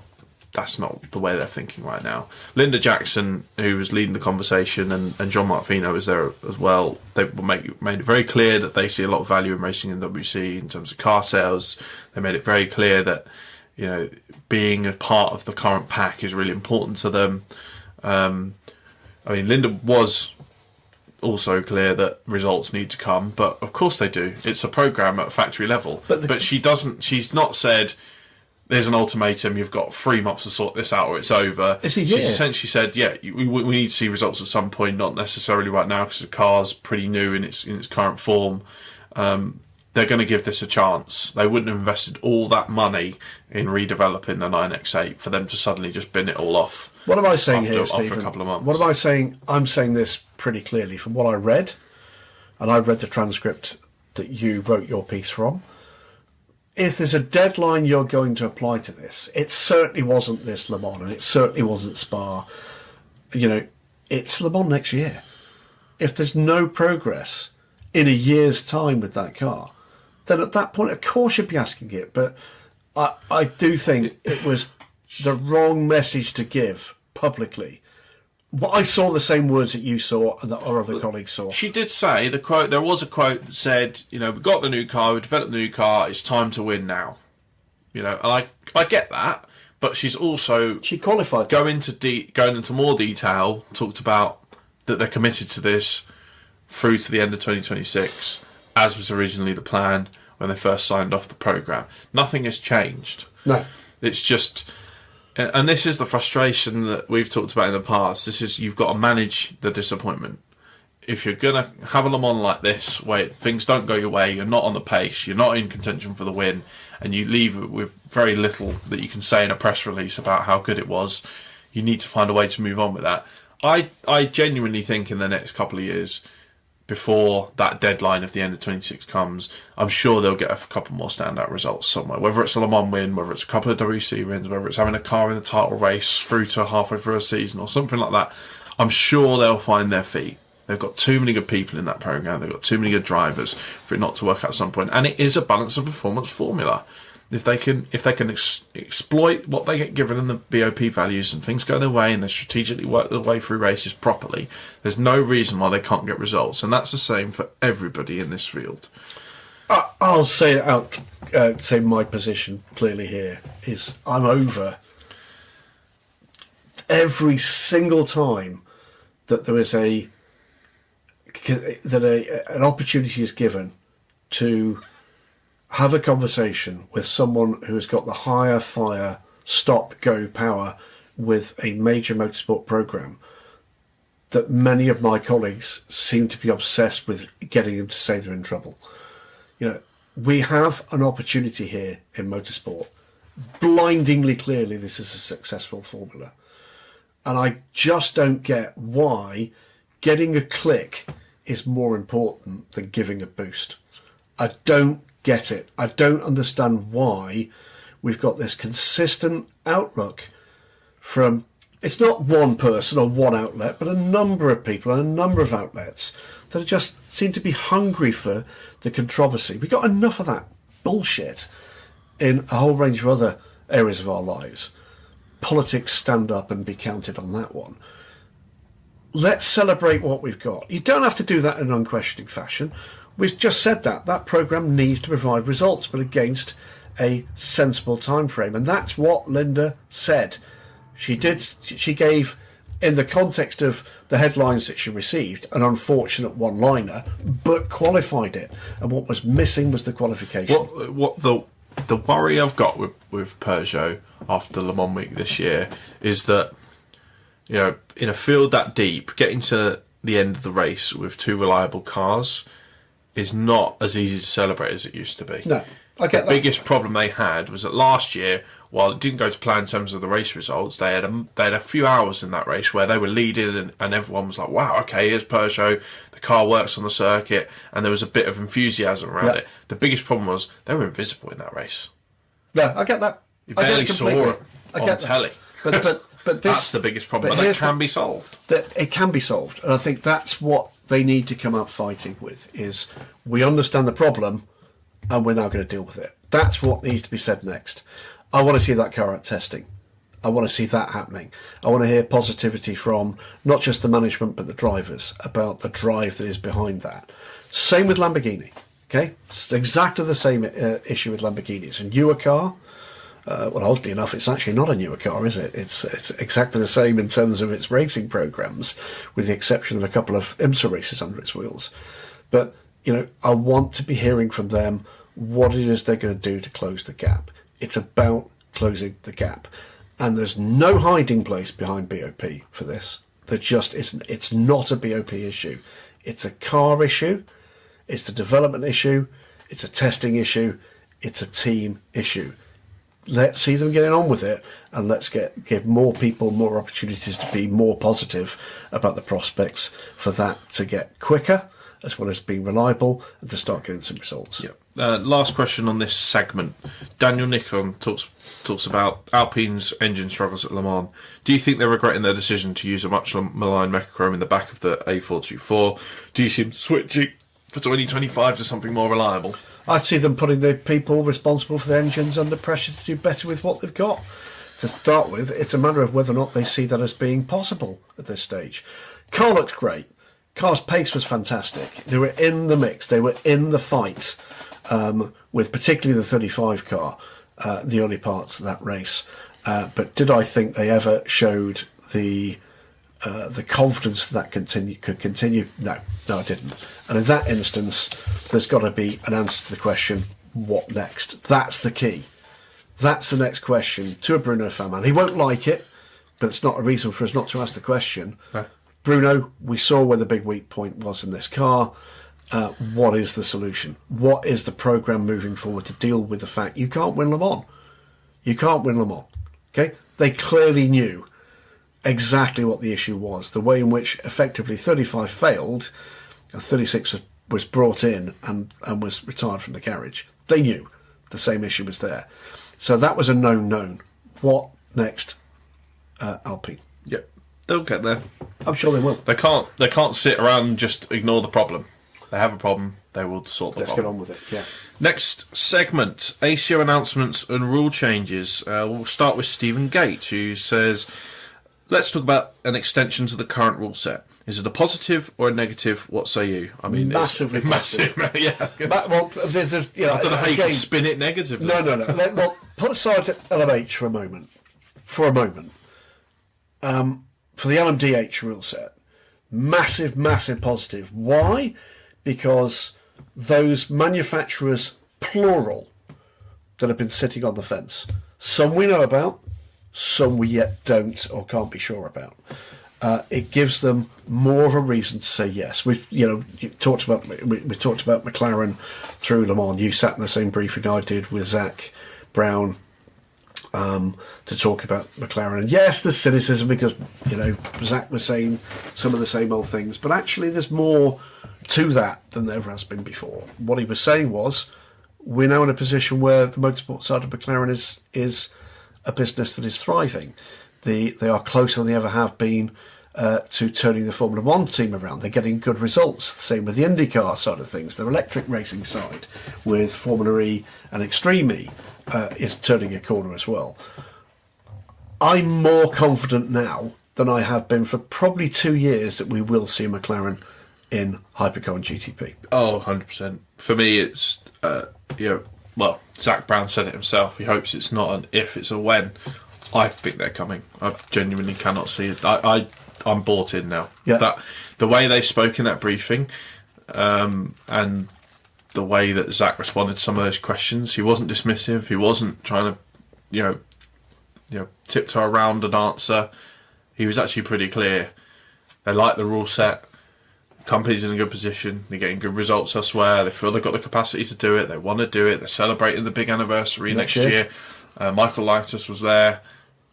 the way they're thinking right now. Linda Jackson, who was leading the conversation, and John Marfino was there as well. They made it very clear that they see a lot of value in racing in WC in terms of car sales. They made it very clear that being a part of the current pack is really important to them. Linda was also clear that results need to come, but of course they do. It's a program at factory level, but she's not said there's an ultimatum, you've got 3 months to sort this out or it's over. It's a year. She's essentially said, we need to see results at some point, not necessarily right now because the car's pretty new in its current form. They're going to give this a chance. They wouldn't have invested all that money in redeveloping the 9X8 for them to suddenly just bin it all off. What am I saying here, Stephen? After a couple of months. What am I saying? I'm saying this pretty clearly from what I read, and I read the transcript that you wrote your piece from. If there's a deadline you're going to apply to this, it certainly wasn't this Le Mans, and it certainly wasn't Spa. It's Le Mans next year. If there's no progress in a year's time with that car, then at that point, of course, you'd be asking it. But I do think it was the wrong message to give publicly. Well, I saw the same words that you saw and that our other colleagues saw. She did say the quote. There was a quote that said, "We've got the new car. We developed the new car. It's time to win now." And I get that, but she's also qualified. Going into more detail. Talked about that they're committed to this through to the end of 2026, as was originally the plan when they first signed off the program. Nothing has changed. No, it's just. And this is the frustration that we've talked about in the past. You've got to manage the disappointment. If you're going to have a Le Mans like this, where things don't go your way, you're not on the pace, you're not in contention for the win, and you leave with very little that you can say in a press release about how good it was, you need to find a way to move on with that. I genuinely think in the next couple of years, before that deadline of the end of 26 comes, I'm sure they'll get a couple more standout results somewhere. Whether it's a Le Mans win, whether it's a couple of WC wins, whether it's having a car in the title race through to halfway through a season or something like that, I'm sure they'll find their feet. They've got too many good people in that program. They've got too many good drivers for it not to work out at some point. And it is a balance of performance formula. If they can exploit what they get given in the BOP values and things go their way and they strategically work their way through races properly, there's no reason why they can't get results. And that's the same for everybody in this field. I'll say it out. Say my position clearly here is I'm over every single time that there is an opportunity is given to have a conversation with someone who has got the higher fire, stop, go power with a major motorsport program, that many of my colleagues seem to be obsessed with getting them to say they're in trouble. We have an opportunity here in motorsport. Blindingly clearly, this is a successful formula. And I just don't get why getting a click is more important than giving a boost. I don't get it. I don't understand why we've got this consistent outlook from, it's not one person or one outlet, but a number of people and a number of outlets that just seem to be hungry for the controversy. We got enough of that bullshit in a whole range of other areas of our lives. Politics, stand up and be counted on that one. Let's celebrate what we've got. You don't have to do that in an unquestioning fashion. We've just said that programme needs to provide results, but against a sensible time frame. And that's what Linda said. She gave, in the context of the headlines that she received, an unfortunate one-liner, but qualified it. And what was missing was the qualification. What the worry I've got with Peugeot after Le Mans week this year is that, in a field that deep, getting to the end of the race with two reliable cars is not as easy to celebrate as it used to be. No, I get that. The biggest problem they had was that last year while it didn't go to plan in terms of the race results, they had a few hours in that race where they were leading, and everyone was like, "Wow, okay, here's Peugeot. The car works on the circuit," and there was a bit of enthusiasm around it. The biggest problem was they were invisible in that race. Yeah, I get that. You barely saw it on telly. But that's the biggest problem. But that can be solved. It can be solved, and I think that's what they need to come up fighting with. Is we understand the problem, and we're now going to deal with it. That's what needs to be said next. I want to see that car at testing. I want to see that happening. I want to hear positivity from not just the management but the drivers about the drive that is behind that. Same with Lamborghini. Okay, it's exactly the same issue with Lamborghini. It's a newer car. Well, oddly enough, it's actually not a newer car, is it? It's exactly the same in terms of its racing programs, with the exception of a couple of IMSA races under its wheels. But I want to be hearing from them what it is they're going to do to close the gap. It's about closing the gap. And there's no hiding place behind BOP for this. There just isn't. It's not a BOP issue. It's a car issue. It's a development issue. It's a testing issue. It's a team issue. Let's see them getting on with it, and let's give more people more opportunities to be more positive about the prospects for that to get quicker, as well as being reliable, and to start getting some results. Yep. Last question on this segment. Daniel Nicon talks about Alpine's engine struggles at Le Mans. Do you think they're regretting their decision to use a much maligned Mechachrome in the back of the A424? Do you see them switching for 2025 to something more reliable? I see them putting the people responsible for the engines under pressure to do better with what they've got. To start with, it's a matter of whether or not they see that as being possible at this stage. Car looked great. Car's pace was fantastic. They were in the mix. They were in the fight with particularly the 35 car, the early parts of that race. But did I think they ever showed the confidence that could continue? No, I didn't. And in that instance, there's got to be an answer to the question, what next? That's the key. That's the next question to a Bruno fan. He won't like it, but it's not a reason for us not to ask the question. No. Bruno, we saw where the big weak point was in this car. What is the solution? What is the programme moving forward to deal with the fact you can't win Le Mans? You can't win Le Mans. Okay? They clearly knew exactly what the issue was. The way in which effectively 35 failed and 36 was brought in and was retired from the garage. They knew the same issue was there. So that was a known. What next, Alpine? Yep. They'll get there. I'm sure they will. They can't sit around and just ignore the problem. They have a problem. They will sort the problem. Let's get on with it. Yeah. Next segment: ACO announcements and rule changes. We'll start with Stephen Gate, who says, "Let's talk about an extension to the current rule set. Is it a positive or a negative? What say you?" I mean, massively massive. Yeah. Well, I don't know how you can spin it negatively. No. Well, put aside LMH for a moment. For the LMDH rule set, massive positive. Why? Because those manufacturers, plural, that have been sitting on the fence. Some we know about, some we yet don't or can't be sure about. It gives them more of a reason to say yes. We talked about McLaren through Le Mans. You sat in the same briefing I did with Zach Brown to talk about McLaren. And yes, there's cynicism because Zach was saying some of the same old things, but actually there's more to that than there ever has been before. What he was saying was, we're now in a position where the motorsport side of McLaren is a business that is thriving. They are closer than they ever have been to turning the Formula One team around. They're getting good results. Same with the IndyCar side of things. Their electric racing side with Formula E and Extreme E is turning a corner as well. I'm more confident now than I have been for probably 2 years that we will see McLaren in Hypercar and GTP. Oh, 100%. For me, it's, well, Zach Brown said it himself. He hopes it's not an if, it's a when. I think they're coming. I genuinely cannot see it. I'm bought in now. Yeah. That the way they spoke in that briefing, and the way that Zach responded to some of those questions, he wasn't dismissive. He wasn't trying to, tiptoe around an answer. He was actually pretty clear. They like the rule set. The company's in a good position. They're getting good results elsewhere. They feel they've got the capacity to do it. They want to do it. They're celebrating the big anniversary next year. Michael Lightus was there.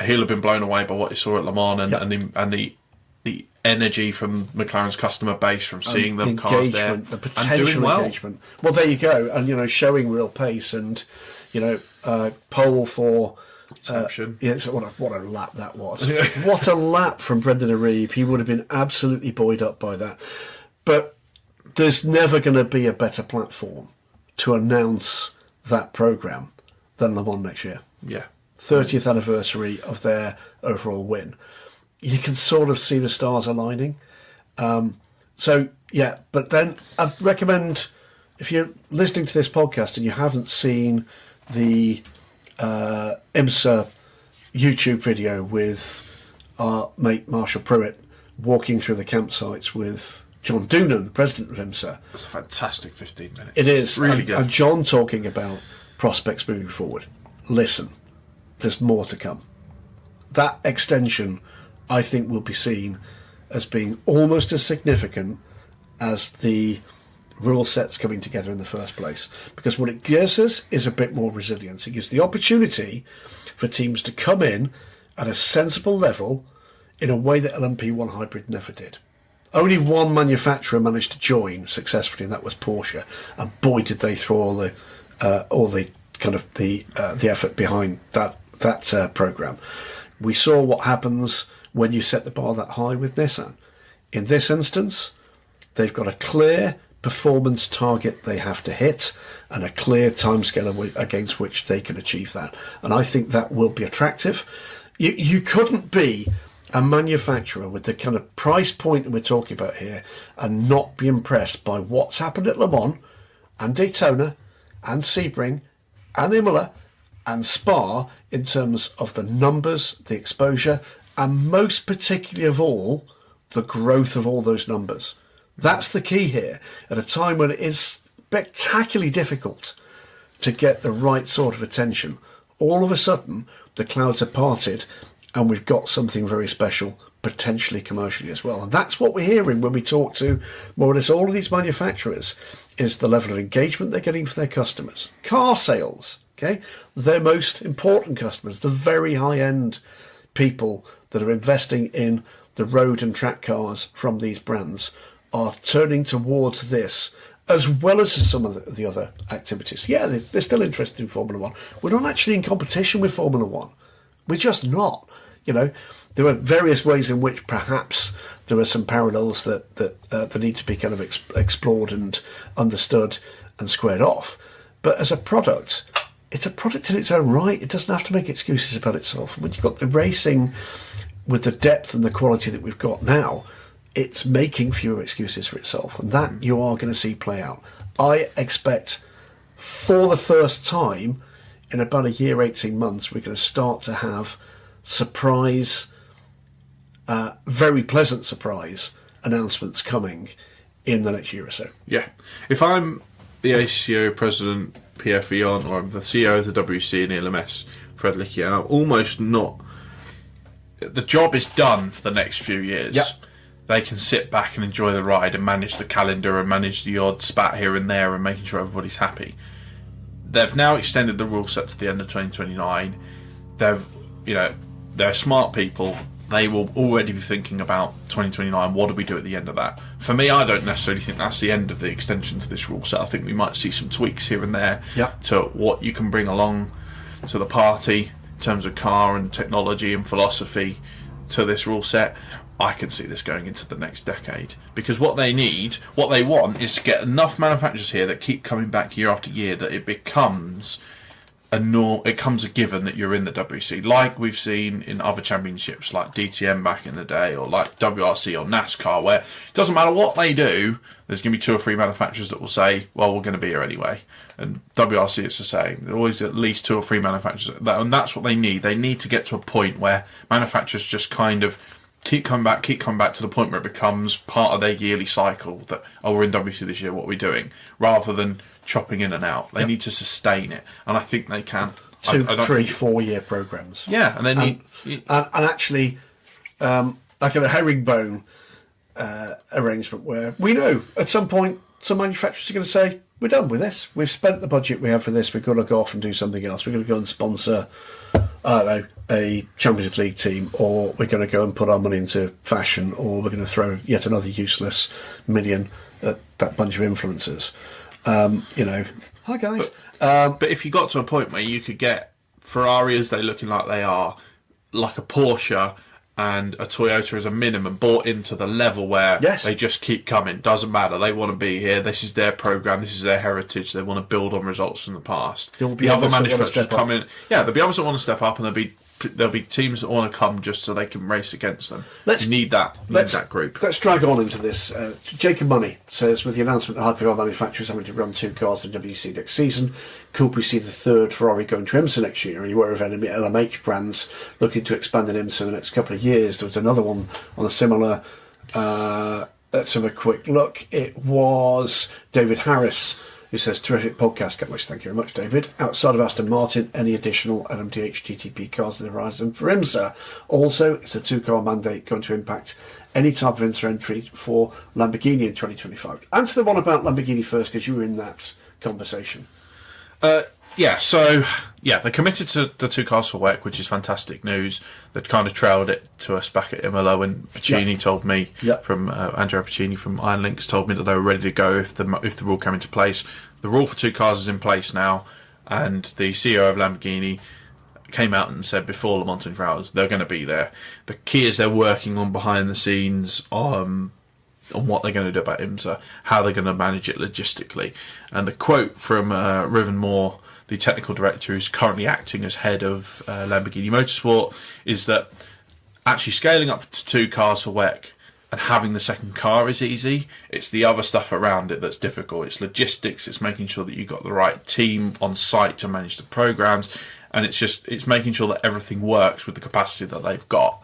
He'll have been blown away by what he saw at Le Mans and the energy from McLaren's customer base from seeing them cars there, the potential engagement. Well, there you go, and showing real pace, and pole for. What a lap that was! What a lap from Brendan Aribe. He would have been absolutely buoyed up by that. But there's never going to be a better platform to announce that programme than Le Mans next year. Yeah. 30th anniversary of their overall win. You can sort of see the stars aligning. But then I'd recommend, if you're listening to this podcast and you haven't seen the IMSA YouTube video with our mate Marshall Pruitt walking through the campsites with John Doonan, the president of IMSA. It's a fantastic 15 minutes. It is. Really good. And John talking about prospects moving forward. Listen, there's more to come. That extension, I think, will be seen as being almost as significant as the rule sets coming together in the first place. Because what it gives us is a bit more resilience. It gives the opportunity for teams to come in at a sensible level in a way that LMP1 Hybrid never did. Only one manufacturer managed to join successfully, and that was Porsche. And boy, did they throw all the effort behind that program. We saw what happens when you set the bar that high with Nissan. In this instance, they've got a clear performance target they have to hit and a clear timescale against which they can achieve that. And I think that will be attractive. You couldn't be a manufacturer with the kind of price point that we're talking about here and not be impressed by what's happened at Le Mans and Daytona and Sebring and Imola and Spa in terms of the numbers, the exposure, and most particularly of all, the growth of all those numbers. That's the key here, at a time when it is spectacularly difficult to get the right sort of attention. All of a sudden, the clouds are parted, and we've got something very special, potentially commercially as well. And that's what we're hearing when we talk to more or less all of these manufacturers, is the level of engagement they're getting for their customers. Car sales, okay? Their most important customers, the very high-end people that are investing in the road and track cars from these brands, are turning towards this, as well as some of the other activities. Yeah, they're still interested in Formula One. We're not actually in competition with Formula One. We're just not. There are various ways in which perhaps there are some parallels that need to be kind of explored and understood and squared off. But as a product, it's a product in its own right. It doesn't have to make excuses about itself. When you've got the racing with the depth and the quality that we've got now, it's making fewer excuses for itself, and that you are going to see play out. I expect for the first time in about a year, 18 months, we're going to start to have surprise, very pleasant surprise announcements coming in the next year or so. Yeah. If I'm the ACO president, PFE or I'm the CEO of the WC and LMS, Fred Licky, and I'm almost not... The job is done for the next few years. Yep. They can sit back and enjoy the ride and manage the calendar and manage the odd spat here and there and making sure everybody's happy. They've now extended the rule set to the end of 2029. They're smart people. They will already be thinking about 2029. What do we do at the end of that? For me, I don't necessarily think that's the end of the extension to this rule set. I think we might see some tweaks here and there to what you can bring along to the party in terms of car and technology and philosophy to this rule set. I can see this going into the next decade, because what they want is to get enough manufacturers here that keep coming back year after year that it becomes a norm. It comes a given that you're in the WC, like we've seen in other championships, like DTM back in the day, or like WRC or NASCAR, where it doesn't matter what they do, there's going to be 2 or 3 manufacturers that will say, "Well, we're going to be here anyway." And WRC, it's the same. There's always at least 2 or 3 manufacturers, and that's what they need. They need to get to a point where manufacturers just kind of keep coming back to the point where it becomes part of their yearly cycle that, we're in WC this year, what are we doing? Rather than chopping in and out. They need to sustain it, and I think they can. 2, 3, 4 year programs. Yeah, and then and actually, like a herringbone arrangement where we know at some point some manufacturers are going to say, we're done with this. We've spent the budget we have for this. We've got to go off and do something else. We're going to go and sponsor, I don't know, a Champions League team, or we're going to go and put our money into fashion, or we're going to throw yet another useless million at that bunch of influencers. Hi guys. But if you got to a point where you could get Ferrari as they're looking like they are, like a Porsche and a Toyota as a minimum, bought into the level where they just keep coming. Doesn't matter. They want to be here. This is their program. This is their heritage. They want to build on results from the past. There'll be the other others that want to manufacturers step up. come in. Yeah, there'll be others that want to step up, and there'll be teams that want to come just so they can race against them. You need that group. Let's drag on into this. Jacob Money says, with the announcement of high-profile manufacturers having to run 2 cars in WEC next season, could we see the 3rd Ferrari going to IMSA next year? Are you aware of any LMH brands looking to expand in IMSA in the next couple of years? There was another one on a similar... let's have a quick look. It was David Harris, who says, terrific podcast, guys. Thank you very much, David. Outside of Aston Martin, any additional LMDH GTP cars on the horizon for IMSA? Also, it's a 2-car mandate going to impact any type of IMSA entry for Lamborghini in 2025. Answer the one about Lamborghini first, because you were in that conversation. They committed to the 2 cars for WEC, which is fantastic news. They'd kind of trailed it to us back at Imola when Pacini told me, from Andrea Pacini from Iron Links, told me that they were ready to go if the rule came into place. The rule for 2 cars is in place now, and the CEO of Lamborghini came out and said before Le Mans 24 Hours they're going to be there. The key is they're working on behind the scenes on what they're going to do about IMSA, how they're going to manage it logistically. And the quote from Riven Moore, the technical director who's currently acting as head of Lamborghini Motorsport, is that actually scaling up to 2 cars for WEC and having the second car is easy. It's the other stuff around it that's difficult. It's logistics, it's making sure that you've got the right team on site to manage the programs, and it's making sure that everything works with the capacity that they've got.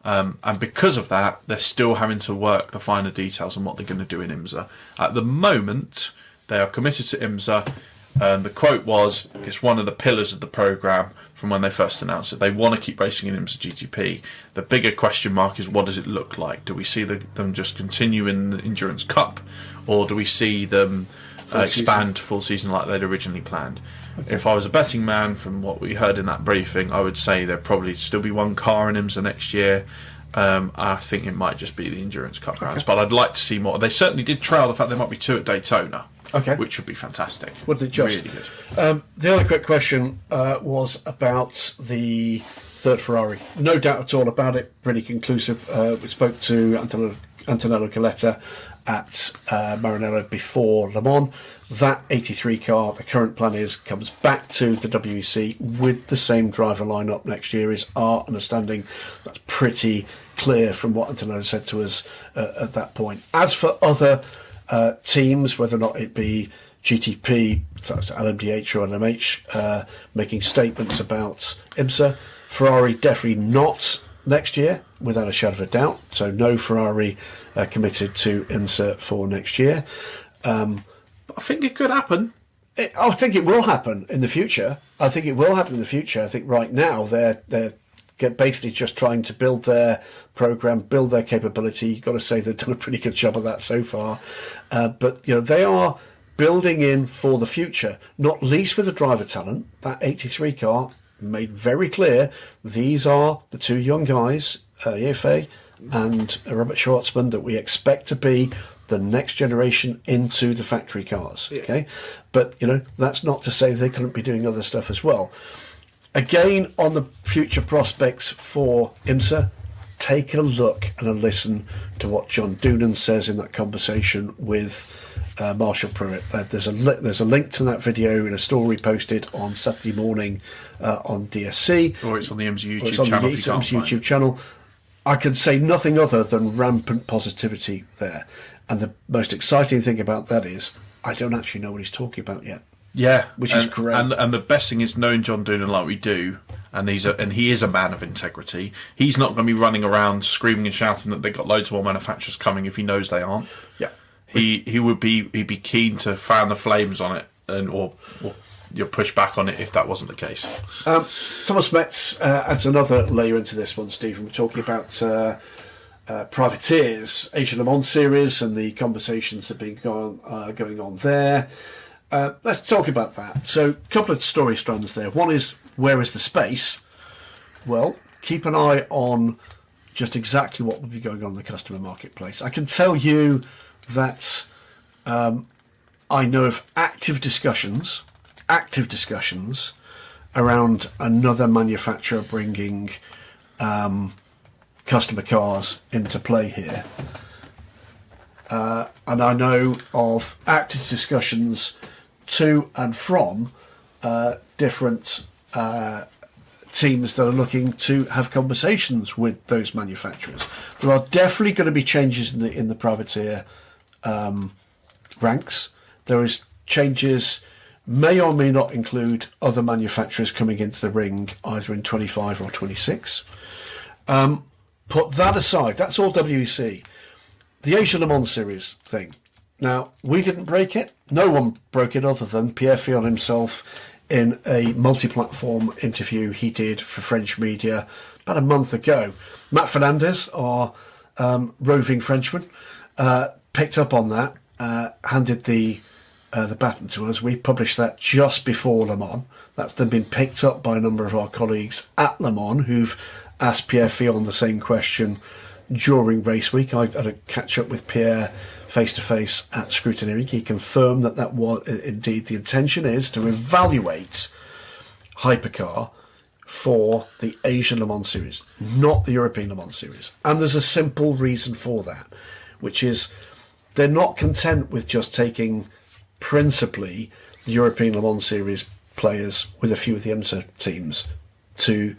And because of that, they're still having to work the finer details on what they're going to do in IMSA. At the moment, they are committed to IMSA. The quote was, it's one of the pillars of the programme from when they first announced it. They want to keep racing in IMSA GTP. The bigger question mark is, what does it look like? Do we see them just continue in the Endurance Cup, or do we see them expand full season like they'd originally planned? Okay. If I was a betting man, from what we heard in that briefing, I would say there'd probably still be 1 car in IMSA next year. I think it might just be the Endurance Cup rounds, but I'd like to see more. They certainly did trail the fact there might be 2 at Daytona. Okay. Which would be fantastic. Wouldn't it just? Really good. The other quick question was about the 3rd Ferrari. No doubt at all about it. Pretty conclusive. We spoke to Antonello Coletta at Maranello before Le Mans. That 83 car, the current plan comes back to the WEC with the same driver lineup next year, is our understanding. That's pretty clear from what Antonello said to us at that point. As for other teams, whether or not it be GTP, LMDH or LMH, making statements about IMSA. Ferrari definitely not next year, without a shadow of a doubt. So no Ferrari committed to IMSA for next year. But I think it could happen. I think it will happen in the future. I think right now they're basically just trying to build their program, build their capability. You've got to say they've done a pretty good job of that so far. But they are building in for the future, not least with the driver talent. That 83 car made very clear these are the 2 young guys, Yefe and Robert Schwartzman, that we expect to be the next generation into the factory cars. Okay, but that's not to say they couldn't be doing other stuff as well. Again, on the future prospects for IMSA, take a look and a listen to what John Doonan says in that conversation with Marshall Pruitt. There's a link to that video in a story posted on Saturday morning on DSC. Or it's on the IMSA YouTube channel. I can say nothing other than rampant positivity there. And the most exciting thing about that is I don't actually know what he's talking about yet. Yeah, which is great. And the best thing is, knowing John Doonan like we do, and he is a man of integrity. He's not going to be running around screaming and shouting that they've got loads more manufacturers coming if he knows they aren't. Yeah, he'd be keen to fan the flames on it or you push back on it if that wasn't the case. Thomas Metz adds another layer into this one, Stephen. We're talking about Privateers Asia Le Mans series and the conversations that have been going on there. Let's talk about that. So, a couple of story strands there. One is, where is the space? Well, keep an eye on just exactly what will be going on in the customer marketplace. I can tell you that I know of active discussions around another manufacturer bringing customer cars into play here. And I know of active discussions to and from different teams that are looking to have conversations with those manufacturers. There are definitely going to be changes in the privateer ranks. There is changes, may or may not include other manufacturers coming into the ring either in 25 or 26. Put that aside, that's all WEC. The Asia Le Mans series thing. Now, we didn't break it. No one broke it other than Pierre Fillon himself in a multi-platform interview he did for French media about a month ago. Matt Fernandez, our roving Frenchman, picked up on that, handed the baton to us. We published that just before Le Mans. That's then been picked up by a number of our colleagues at Le Mans who've asked Pierre Fillon the same question during race week. I had a catch up with Pierre face-to-face at Scrutineering. He confirmed that was indeed the intention is to evaluate hypercar for the Asian Le Mans series, not the European Le Mans series. And there's a simple reason for that, which is they're not content with just taking principally the European Le Mans series players with a few of the IMSA teams to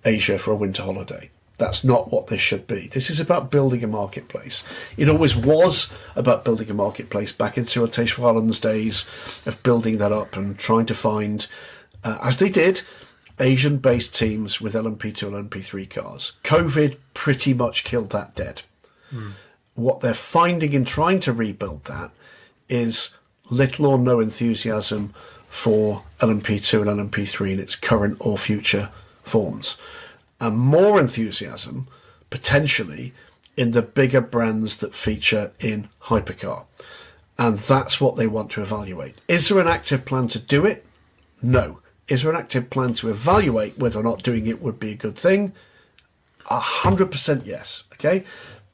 Asia for a winter holiday. That's not what this should be. This is about building a marketplace. It always was about building a marketplace back in Cyril Teichweiler's days of building that up and trying to find, as they did, Asian-based teams with LMP2 and LMP3 cars. COVID pretty much killed that dead. What they're finding in trying to rebuild that is little or no enthusiasm for LMP2 and LMP3 in its current or future forms. And more enthusiasm, potentially, in the bigger brands that feature in hypercar. And that's what they want to evaluate. Is there an active plan to do it? No. Is there an active plan to evaluate whether or not doing it would be a good thing? 100% yes. Okay?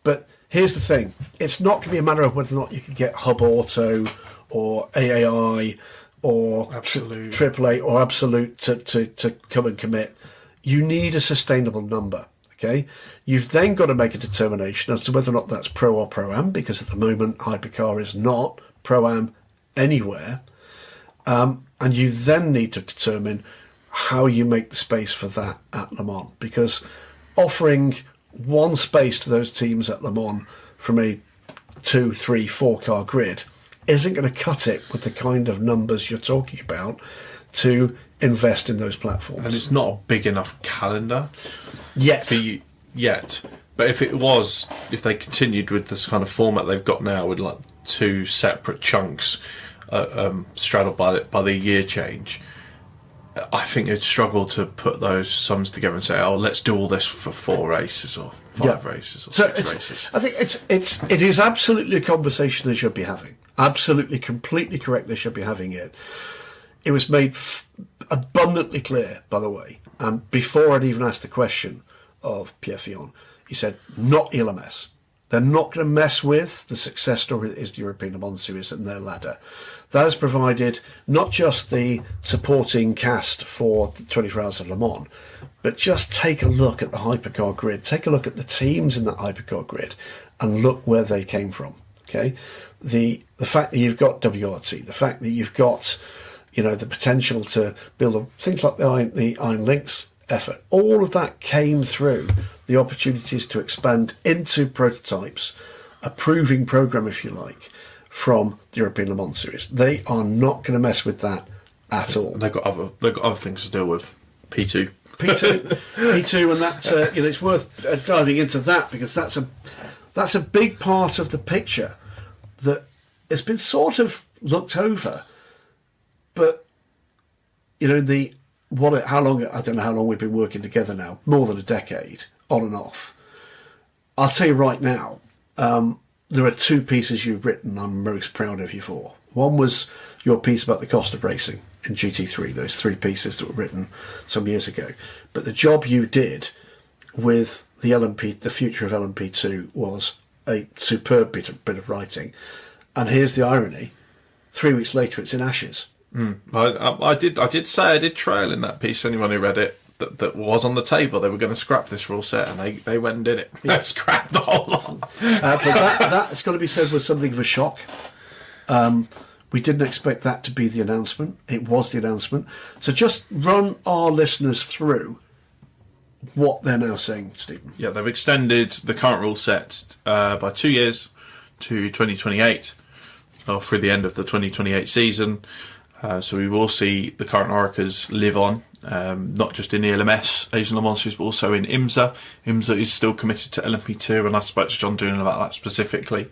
But here's the thing. It's not going to be a matter of whether or not you can get Hub Auto or AAI or AAA or Absolute to come and commit. You need a sustainable number, okay? You've then got to make a determination as to whether or not that's Pro or Pro-Am, because at the moment hypercar is not Pro-Am anywhere. And you then need to determine how you make the space for that at Le Mans, because offering one space to those teams at Le Mans from a 2, 3, 4 car grid isn't going to cut it with the kind of numbers you're talking about to invest in those platforms. And it's not a big enough calendar yet. For you, yet. But if they continued with this kind of format they've got now, with like 2 separate chunks straddled by the year change, I think they'd struggle to put those sums together and say, "Oh, let's do all this for 4 races or 5 races or 6 races." I think it is absolutely a conversation they should be having. Absolutely, completely correct. They should be having it. It was made abundantly clear, by the way, and before I'd even asked the question of Pierre Fillon, he said, not ELMS. They're not going to mess with the success story that is the European Le Mans series and their ladder. That has provided not just the supporting cast for the 24 Hours of Le Mans, but just take a look at the hypercar grid, take a look at the teams in that hypercar grid, and look where they came from. Okay, the fact that you've got WRT, the fact that you've got the potential to build things like the Iron Lynx effort, all of that came through the opportunities to expand into prototypes, a proving program, if you like, from the European Le Mans series. They are not going to mess with that at all. They've got other things to deal with. P2, and that it's worth diving into that, because that's a big part of the picture that has been sort of looked over. But how long? I don't know how long we've been working together now. More than a decade, on and off. I'll tell you right now, there are two pieces you've written I'm most proud of you for. One was your piece about the cost of racing in GT3, those three pieces that were written some years ago. But the job you did with the LMP, the future of LMP2, was a superb bit of writing. And here's the irony: 3 weeks later, it's in ashes. I did say I did trail in that piece. Anyone who read it, that was on the table. They were going to scrap this rule set, and they went and did it. They scrapped the whole lot. But that's got to be said was something of a shock. We didn't expect that to be the announcement. It was the announcement. So just run our listeners through what they're now saying, Stephen. Yeah, they've extended the current rule set by 2 years to 2028, or through the end of the 2028 season. So we will see the current Oricas live on, not just in the LMS Asian Le Mans Series, but also in IMSA. IMSA is still committed to LMP2, and I spoke to John Doonan about that specifically.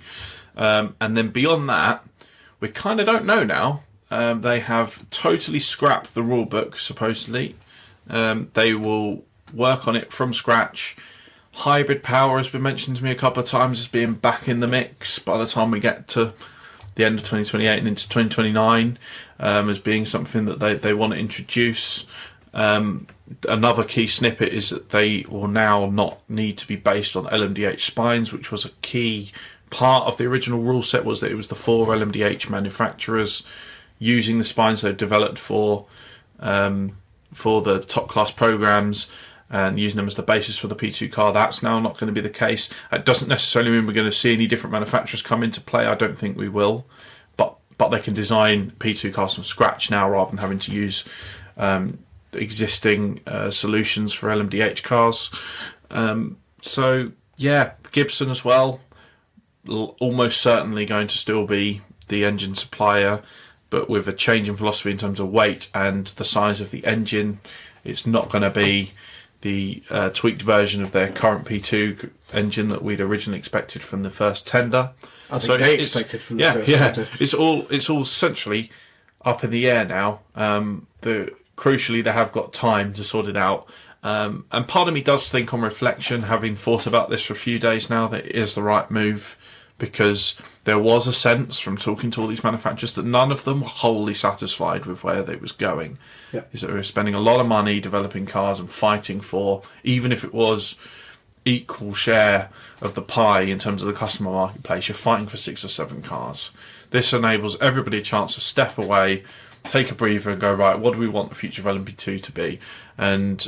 And then beyond that, we kind of don't know now. They have totally scrapped the rule book, supposedly. They will work on it from scratch. Hybrid power has been mentioned to me a couple of times as being back in the mix by the time we get to the end of 2028 and into 2029, as being something that they want to introduce. Another key snippet is that they will now not need to be based on LMDH spines, which was a key part of the original rule set, was that it was the 4 LMDH manufacturers using the spines they've developed for the top class programs and using them as the basis for the P2 car. That's now not going to be the case. It doesn't necessarily mean we're going to see any different manufacturers come into play. I don't think we will, but they can design P2 cars from scratch now rather than having to use existing solutions for LMDH cars. So yeah, Gibson as well, almost certainly going to still be the engine supplier, but with a change in philosophy in terms of weight and the size of the engine. It's not going to be the tweaked version of their current P2 engine that we'd originally expected from the first tender. I think they expected from the first tender. It's all essentially up in the air now. Crucially, they have got time to sort it out. And part of me does think, on reflection, having thought about this for a few days now, that it is the right move, because there was a sense from talking to all these manufacturers that none of them were wholly satisfied with where they was going. Yeah. Is that we were spending a lot of money developing cars and fighting for, even if it was equal share of the pie in terms of the customer marketplace, you're fighting for 6 or 7 cars. This enables everybody a chance to step away, take a breather and go, right, what do we want the future of LMP2 to be? And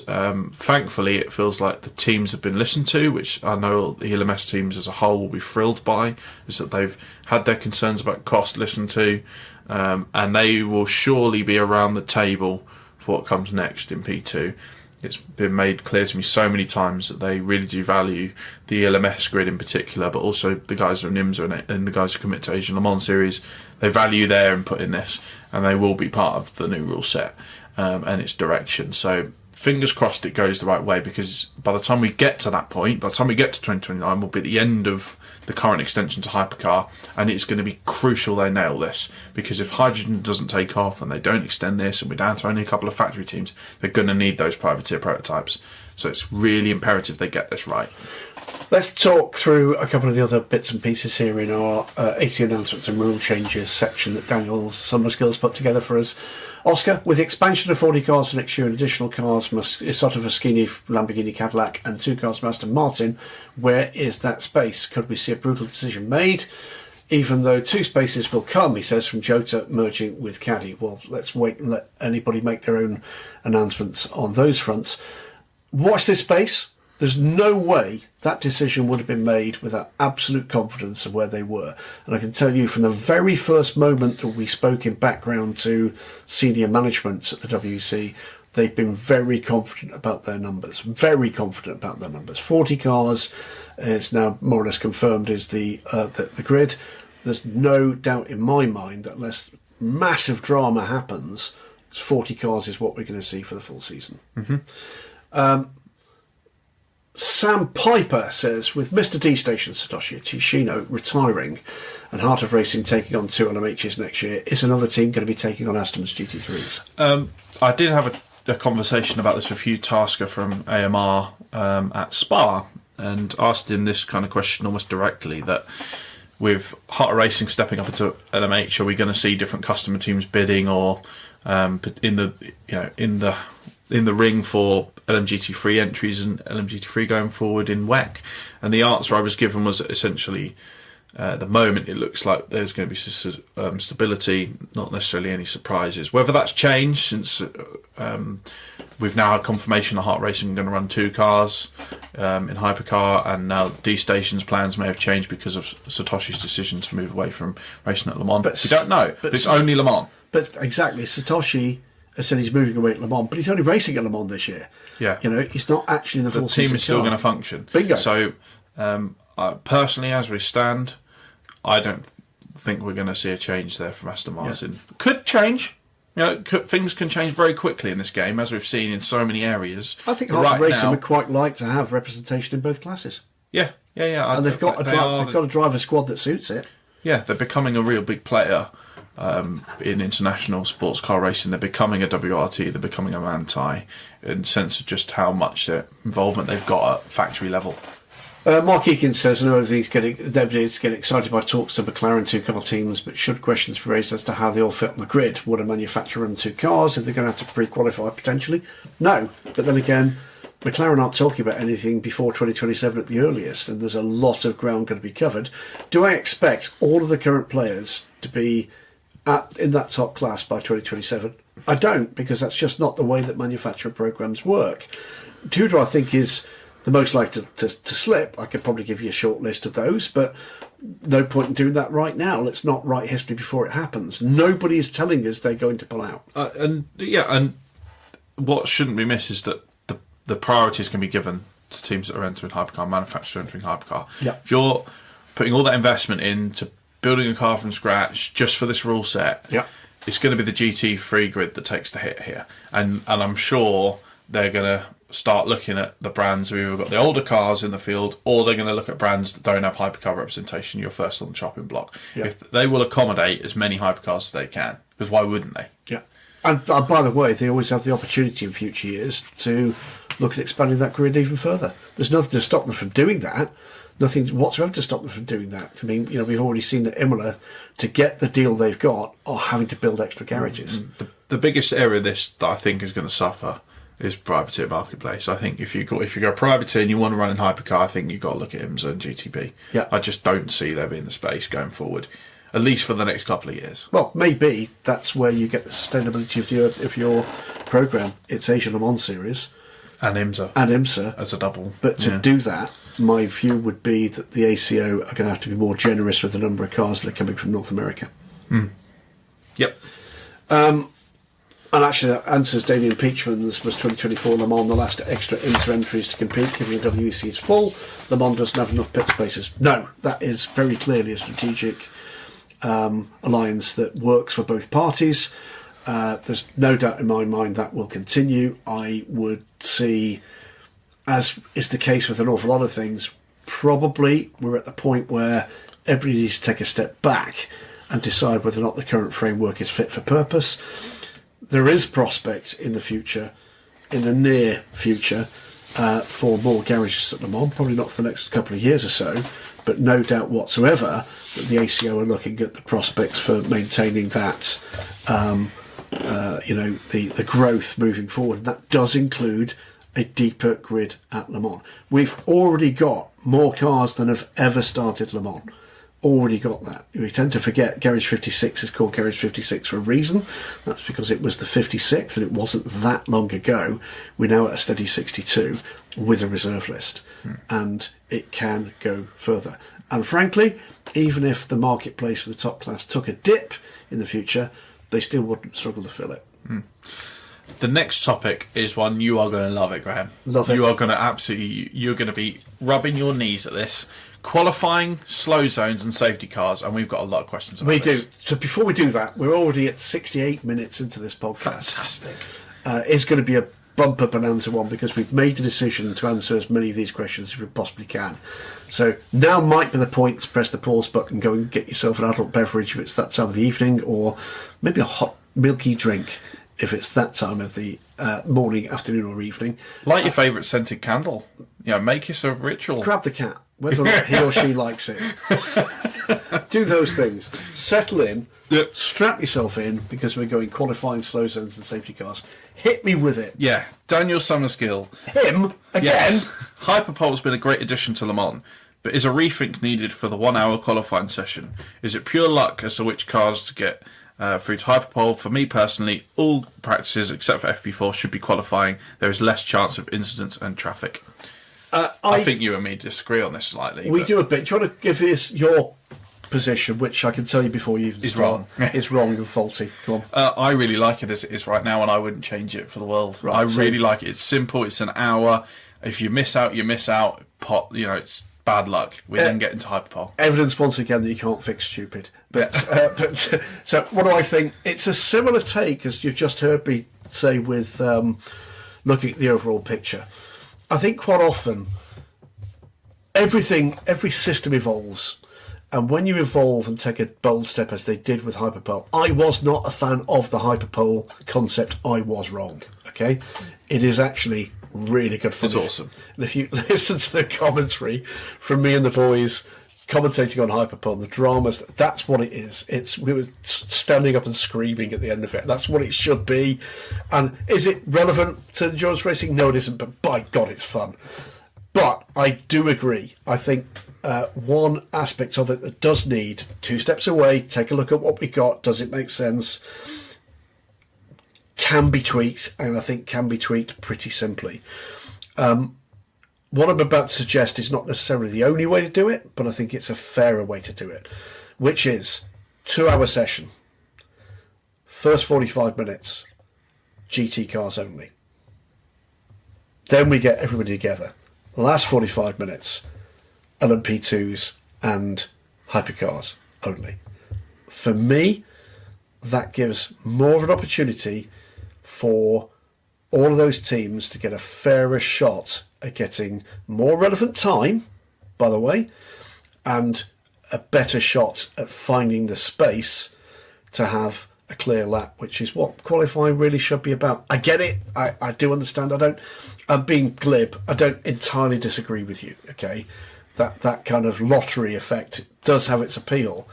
thankfully it feels like the teams have been listened to, which I know the LMS teams as a whole will be thrilled by, is that they've had their concerns about cost listened to, and they will surely be around the table for what comes next in P2. It's been made clear to me so many times that they really do value the LMS grid in particular, but also the guys from IMSA and the guys who commit to Asian Le Mans Series. They value their input in this, and they will be part of the new rule set and its direction. So fingers crossed it goes the right way, because by the time we get to that point, by the time we get to 2029, will be the end of the current extension to hypercar, and it's going to be crucial they nail this, because if hydrogen doesn't take off and they don't extend this and we're down to only a couple of factory teams, they're going to need those privateer prototypes. So it's really imperative they get this right. Let's talk through a couple of the other bits and pieces here in our 80 announcements and rule changes section that Daniel Summerskill's put together for us. Oscar, with the expansion of 40 cars for next year and additional cars from Isotta Foschini, Lamborghini Cadillac, and 2 cars from Aston Martin, where is that space? Could we see a brutal decision made? Even though 2 spaces will come, he says, from Jota merging with Caddy. Well, let's wait and let anybody make their own announcements on those fronts. Watch this space. There's no way that decision would have been made without absolute confidence of where they were. And I can tell you from the very first moment that we spoke in background to senior management at the WC, they've been very confident about their numbers. Very confident about their numbers. 40 cars is now more or less confirmed is the grid. There's no doubt in my mind that unless massive drama happens, 40 cars is what we're going to see for the full season. Mm-hmm. Sam Piper says, with Mr. D Station Satoshi Tishino retiring and Heart of Racing taking on 2 LMHs next year, is another team going to be taking on Aston's GT3s? I did have a conversation about this with Hugh Tasker from AMR at Spa, and asked him this kind of question almost directly, that with Heart of Racing stepping up into LMH, are we going to see different customer teams bidding, or in the ring for LMGT3 entries and LMGT3 going forward in WEC? And the answer I was given was essentially, at the moment, it looks like there's going to be stability, not necessarily any surprises. Whether that's changed since we've now had confirmation that Heart Racing are going to run 2 cars in hypercar, and now D-Station's plans may have changed because of Satoshi's decision to move away from racing at Le Mans. But we don't know. But it's only Le Mans. But exactly, Satoshi has said he's moving away at Le Mans, but he's only racing at Le Mans this year. Yeah. He's not actually in the full The team is still going to function. Bingo. So, personally, as we stand, I don't think we're going to see a change there from Aston Martin. Yeah. Could change. Things can change very quickly in this game, as we've seen in so many areas. I think Heart Racing would quite like to have representation in both classes. Yeah. And they've got a driver squad that suits it. Yeah, they're becoming a real big player in international sports car racing. They're becoming a WRT, they're becoming a Manthey, in the sense of just how much their involvement they've got at factory level. Mark Eakins says, everybody's getting excited by talks to McLaren 2-car teams, but should questions be raised as to how they all fit on the grid? Would a manufacturer run 2 cars if they're going to have to pre-qualify potentially? No. But then again, McLaren aren't talking about anything before 2027 at the earliest, and there's a lot of ground going to be covered. Do I expect all of the current players to be in that top class by 2027? I don't, because that's just not the way that manufacturer programs work. Who do I think is the most likely to slip? I could probably give you a short list of those, but no point in doing that right now. Let's not write history before it happens. Nobody is telling us they're going to pull out. And what shouldn't be missed is that the priorities can be given to teams that are entering hypercar, manufacturers entering hypercar. Yeah. If you're putting all that investment into building a car from scratch just for this rule set, yeah, it's going to be the GT3 grid that takes the hit here. And I'm sure they're going to start looking at the brands who've either got the older cars in the field, or they're going to look at brands that don't have hypercar representation. You're first on the chopping block. Yeah. If they will accommodate as many hypercars as they can, because why wouldn't they? Yeah. And by the way, they always have the opportunity in future years to look at expanding that grid even further. There's nothing to stop them from doing that. Nothing whatsoever to stop them from doing that. I mean, we've already seen that Imola, to get the deal they've got, are having to build extra garages. The biggest area of this that I think is going to suffer is privateer marketplace. I think if you go privateer and you want to run in hypercar, I think you've got to look at IMSA and GTB. Yeah. I just don't see there being the space going forward, at least for the next couple of years. Well, maybe that's where you get the sustainability of your programme. It's Asia Le Mans Series. And IMSA. As a double. But to do that, my view would be that the ACO are going to have to be more generous with the number of cars that are coming from North America. Yep. And actually, that answers Damien Peachman's was 2024 Le Mans the last extra inter-entries to compete, given the WEC is full. Le Mans doesn't have enough pit spaces. No, that is very clearly a strategic alliance that works for both parties. There's no doubt in my mind that will continue. I would see, as is the case with an awful lot of things, probably we're at the point where everybody needs to take a step back and decide whether or not the current framework is fit for purpose. There is prospect in the future, in the near future, for more garages at Le Mans, probably not for the next couple of years or so, but no doubt whatsoever that the ACO are looking at the prospects for maintaining that, the growth moving forward. And that does include a deeper grid at Le Mans. We've already got more cars than have ever started Le Mans. Already got that. We tend to forget Garage 56 is called Garage 56 for a reason. That's because it was the 56th and it wasn't that long ago. We're now at a steady 62 with a reserve list, and it can go further. And frankly, even if the marketplace for the top class took a dip in the future, they still wouldn't struggle to fill it. The next topic is one you are going to love it, Graham. Love it. You are going to you're going to be rubbing your knees at this. Qualifying, slow zones and safety cars, and we've got a lot of questions about this. We do. So before we do that, we're already at 68 minutes into this podcast. Fantastic. It's going to be a bumper bonanza one, because we've made the decision to answer as many of these questions as we possibly can. So now might be the point to press the pause button, go and get yourself an adult beverage if it's that time of the evening, or maybe a hot milky drink if it's that time of the morning, afternoon, or evening. Light your favourite scented candle. Make yourself a ritual. Grab the cat, whether or not he or she likes it. Do those things. Settle in. Yep. Strap yourself in, because we're going qualifying, slow zones and safety cars. Hit me with it. Yeah, Daniel Summerskill. Him? Again? Yes. Hyperpole's been a great addition to Le Mans, but is a rethink needed for the 1 hour qualifying session? Is it pure luck as to which cars to get through to Hyperpole? For me personally, all practices except for FP4 should be qualifying. There is less chance of incidents and traffic. I think you and me disagree on this slightly. We do a bit. Do you want to give us your position, which I can tell you before you even start, is wrong and faulty? Come on. I really like it as it is right now, and I wouldn't change it for the world. Right, I really like it. It's simple. It's an hour. If you miss out, you miss out. It's bad luck. We then get into Hyperpole. Evidence once again that you can't fix stupid. But so what do I think? It's a similar take as you've just heard me say with looking at the overall picture. I think quite often every system evolves. And when you evolve and take a bold step, as they did with Hyperpole, I was not a fan of the Hyperpole concept. I was wrong. Okay, it is actually really good fun. It's awesome. And if you listen to the commentary from me and the boys commentating on Hyperpole, the dramas, that's what it is. We were standing up and screaming at the end of it. That's what it should be. And is it relevant to endurance racing? No, it isn't. But by God, it's fun. But I do agree. I think one aspect of it that does need 2 steps away, take a look at what we got, does it make sense, can be tweaked, and I think can be tweaked pretty simply. What I'm about to suggest is not necessarily the only way to do it, but I think it's a fairer way to do it, which is 2-hour session, first 45 minutes, GT cars only. Then we get everybody together. Last 45 minutes, LMP2s and hypercars only. For me, that gives more of an opportunity for all of those teams to get a fairer shot at getting more relevant time, by the way, and a better shot at finding the space to have a clear lap, which is what qualifying really should be about. I get it. I do understand. I'm being glib. I don't entirely disagree with you, okay? That kind of lottery effect does have its appeal.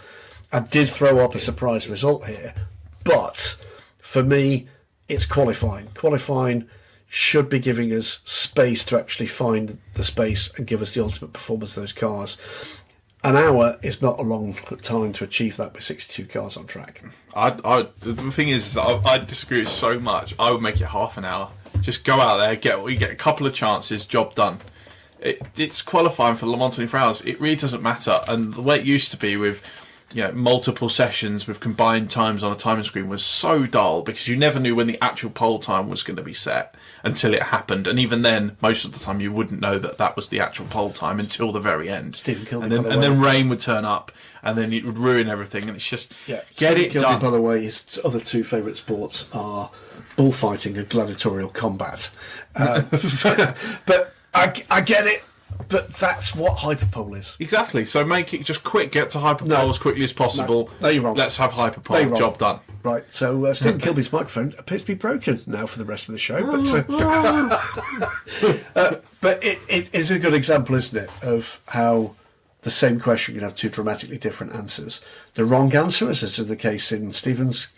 I did throw up a surprise result here, but for me, it's qualifying. Qualifying should be giving us space to actually find the space and give us the ultimate performance of those cars. An hour is not a long time to achieve that with 62 cars on track. The thing is, I disagree with so much. I would make it half an hour. Just go out there, get a couple of chances, job done. It's qualifying for Le Mans 24 hours. It really doesn't matter. And the way it used to be with multiple sessions with combined times on a timing screen was so dull, because you never knew when the actual pole time was going to be set until it happened. And even then, most of the time, you wouldn't know that was the actual pole time until the very end. Stephen Kilbey, and then rain would turn up, and then it would ruin everything. And it's just get Stephen it Kilbey, done. By the way, his other 2 favourite sports are bullfighting and gladiatorial combat. But I get it. But that's what Hyperpole is. Exactly. So make it just quick. Get to Hyperpole as quickly as possible. No, you're wrong. Let's have Hyperpole. Job done. Right. So Stephen Kilby's microphone appears to be broken now for the rest of the show. But it is a good example, isn't it, of how the same question can have 2 dramatically different answers. The wrong answer, as is the case in Stephen's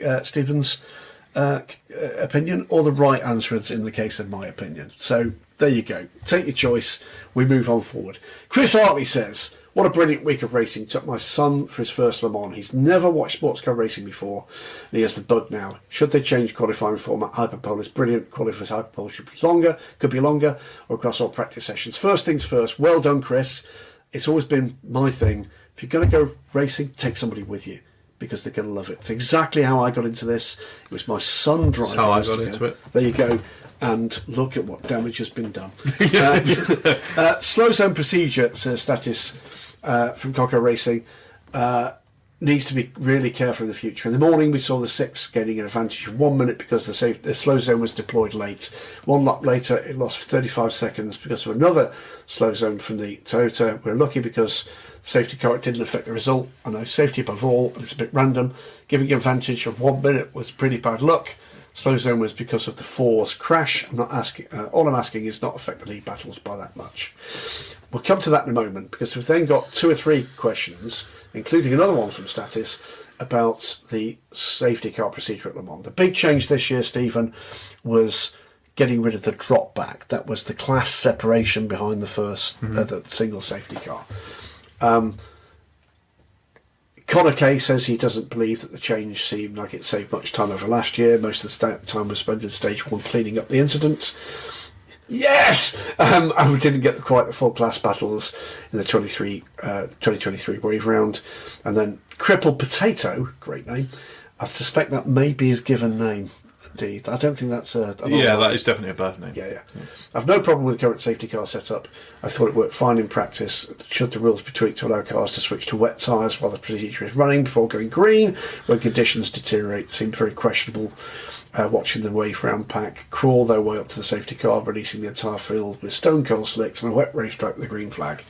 opinion, or the right answer, as in the case of my opinion. So there you go. Take your choice. We move on forward. Chris Hartley says, what a brilliant week of racing. Took my son for his first Le Mans. He's never watched sports car racing before, and he has the bug now. Should they change qualifying format? Hyperpole is brilliant. Qualifying Hyperpole should be longer, could be longer, or across all practice sessions. First things first, well done, Chris. It's always been my thing. If you're going to go racing, take somebody with you, because they're going to love it. It's exactly how I got into this. It was my son driving. That's how I got into it. There you go. And look at what damage has been done. Slow zone procedure, says Status from Coco Racing, needs to be really careful in the future. In the morning, we saw the 6 gaining an advantage of 1 minute because the slow zone was deployed late. 1 lap later, it lost 35 seconds because of another slow zone from the Toyota. We're lucky because the safety car didn't affect the result. I know safety above all, and it's a bit random. Giving an advantage of 1 minute was pretty bad luck. slow zone was because of the 4's crash. I'm not asking. All I'm asking is not affect the lead battles by that much. We'll come to that in a moment, because we've then got 2 or 3 questions, including another one from Status, about the safety car procedure at Le Mans. The big change this year, Stephen, was getting rid of the drop back. That was the class separation behind the first, the single safety car. Conor Kay says he doesn't believe that the change seemed like it saved much time over last year. Most of the time was spent in stage 1 cleaning up the incidents. Yes! And we didn't get quite the full class battles in the 2023 wave round. And then Crippled Potato, great name. I suspect that may be his given name. Indeed, I don't think that's that is definitely a birth name. Yeah. I've no problem with the current safety car setup. I thought it worked fine in practice. Should the rules be tweaked to allow cars to switch to wet tyres while the procedure is running before going green when conditions deteriorate? Seemed very questionable. Watching the wave round pack crawl their way up to the safety car, releasing the entire field with stone cold slicks and a wet racetrack with a green flag.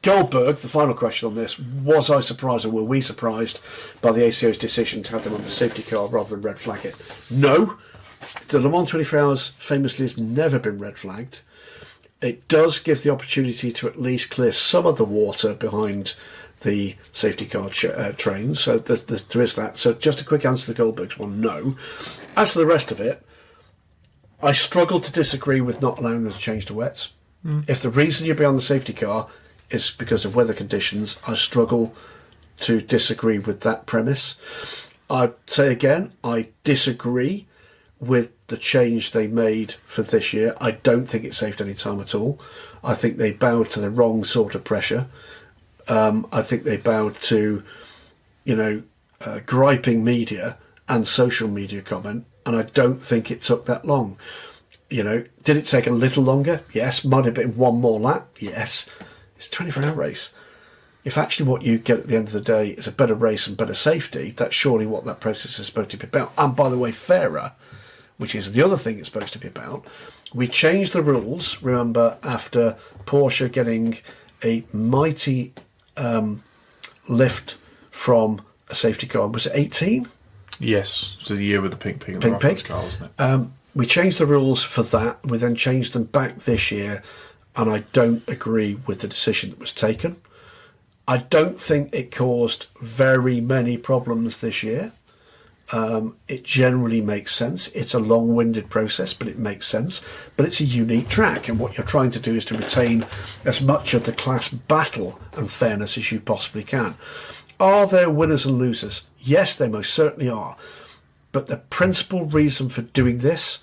Goldberg, the final question on this: was I surprised, or were we surprised by the ACO's decision to have them on the safety car rather than red flag it? No. The Le Mans 24 Hours famously has never been red flagged. It does give the opportunity to at least clear some of the water behind the safety car trains, so there is that. So just a quick answer to Goldberg's one: no. As for the rest of it, I struggle to disagree with not allowing them to change to wets. If the reason you're beyond the safety car is because of weather conditions, I struggle to disagree with that premise. I'd say again, I disagree with the change they made for this year. I don't think it saved any time at all. I think they bowed to the wrong sort of pressure. I think they bowed to, griping media and social media comment, and I don't think it took that long. Did it take a little longer? Yes. Might have been one more lap? Yes. It's a 24-hour race. If actually what you get at the end of the day is a better race and better safety, that's surely what that process is supposed to be about. And by the way, fairer, which is the other thing it's supposed to be about. We changed the rules, remember, after Porsche getting a mighty lift from a safety car. Was it 18? Yes, so the year with the pink pig and the reference car, wasn't it? We changed the rules for that. We then changed them back this year, and I don't agree with the decision that was taken. I don't think it caused very many problems this year. It generally makes sense. It's a long-winded process, but it makes sense. But it's a unique track, and what you're trying to do is to retain as much of the class battle and fairness as you possibly can. Are there winners and losers? Yes, there most certainly are. But the principal reason for doing this,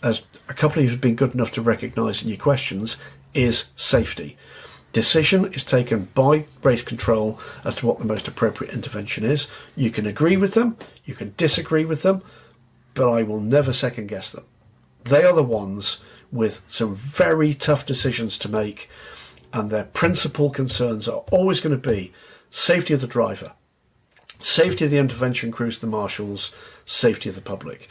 as a couple of you have been good enough to recognise in your questions, is safety. Decision is taken by race control as to what the most appropriate intervention is. You can agree with them, you can disagree with them, but I will never second guess them. They are the ones with some very tough decisions to make, and their principal concerns are always going to be safety of the driver, safety of the intervention crews, the marshals, safety of the public.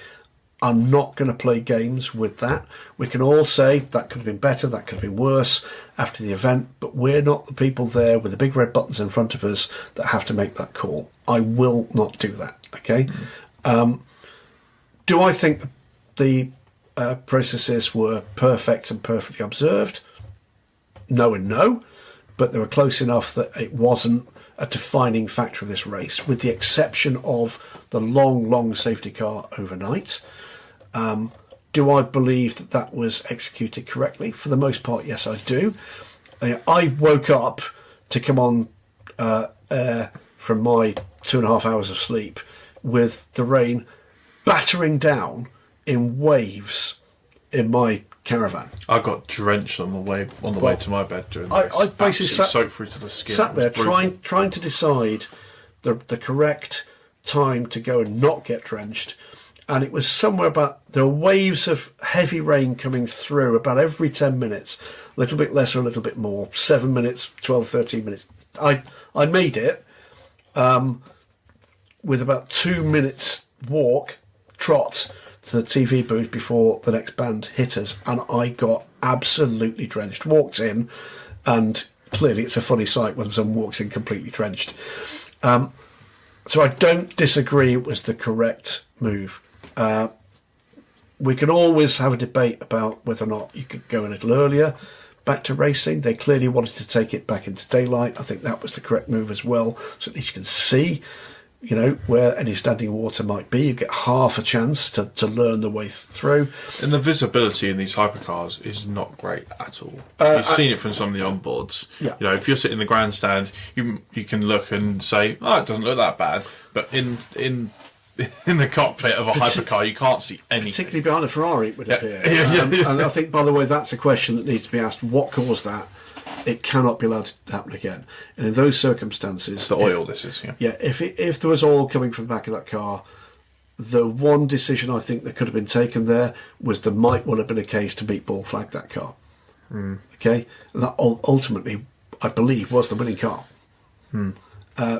I'm not going to play games with that. We can all say that could have been better, that could have been worse after the event, but we're not the people there with the big red buttons in front of us that have to make that call. I will not do that, okay? Do I think the processes were perfect and perfectly observed? No and no, but they were close enough that it wasn't a defining factor of this race, with the exception of the long safety car overnight. Do I believe that that was executed correctly? For the most part, yes, I do. I woke up to come on air from my 2.5 hours of sleep with the rain battering down in waves in my caravan. I got drenched on the way to my bed during this. I basically soaked through to the skin. Sat there trying to decide the correct time to go and not get drenched, and it was somewhere about, there were waves of heavy rain coming through about every 10 minutes, a little bit less or a little bit more, 7 minutes, 12, 13 minutes. I made it with about 2 minutes trot to the TV booth before the next band hit us, and I got absolutely drenched. Walked in, and clearly it's a funny sight when someone walks in completely drenched. So I don't disagree it was the correct move. We can always have a debate about whether or not you could go a little earlier back to racing. They clearly wanted to take it back into daylight. I think that was the correct move as well. So at least you can see, where any standing water might be. You get half a chance to learn the way through. And the visibility in these hypercars is not great at all. You've seen it from some of the onboards. Yeah. If you're sitting in the grandstand, you can look and say, "Oh, it doesn't look that bad." But in the cockpit of a hypercar, you can't see anything. Particularly behind a Ferrari, it would appear. Yeah. And I think, by the way, that's a question that needs to be asked. What caused that? It cannot be allowed to happen again. And in those circumstances... The oil, this is, yeah. Yeah, if there was oil coming from the back of that car, the one decision I think that could have been taken there was there might well have been a case to beat ball flag that car. Okay? And that ultimately, I believe, was the winning car.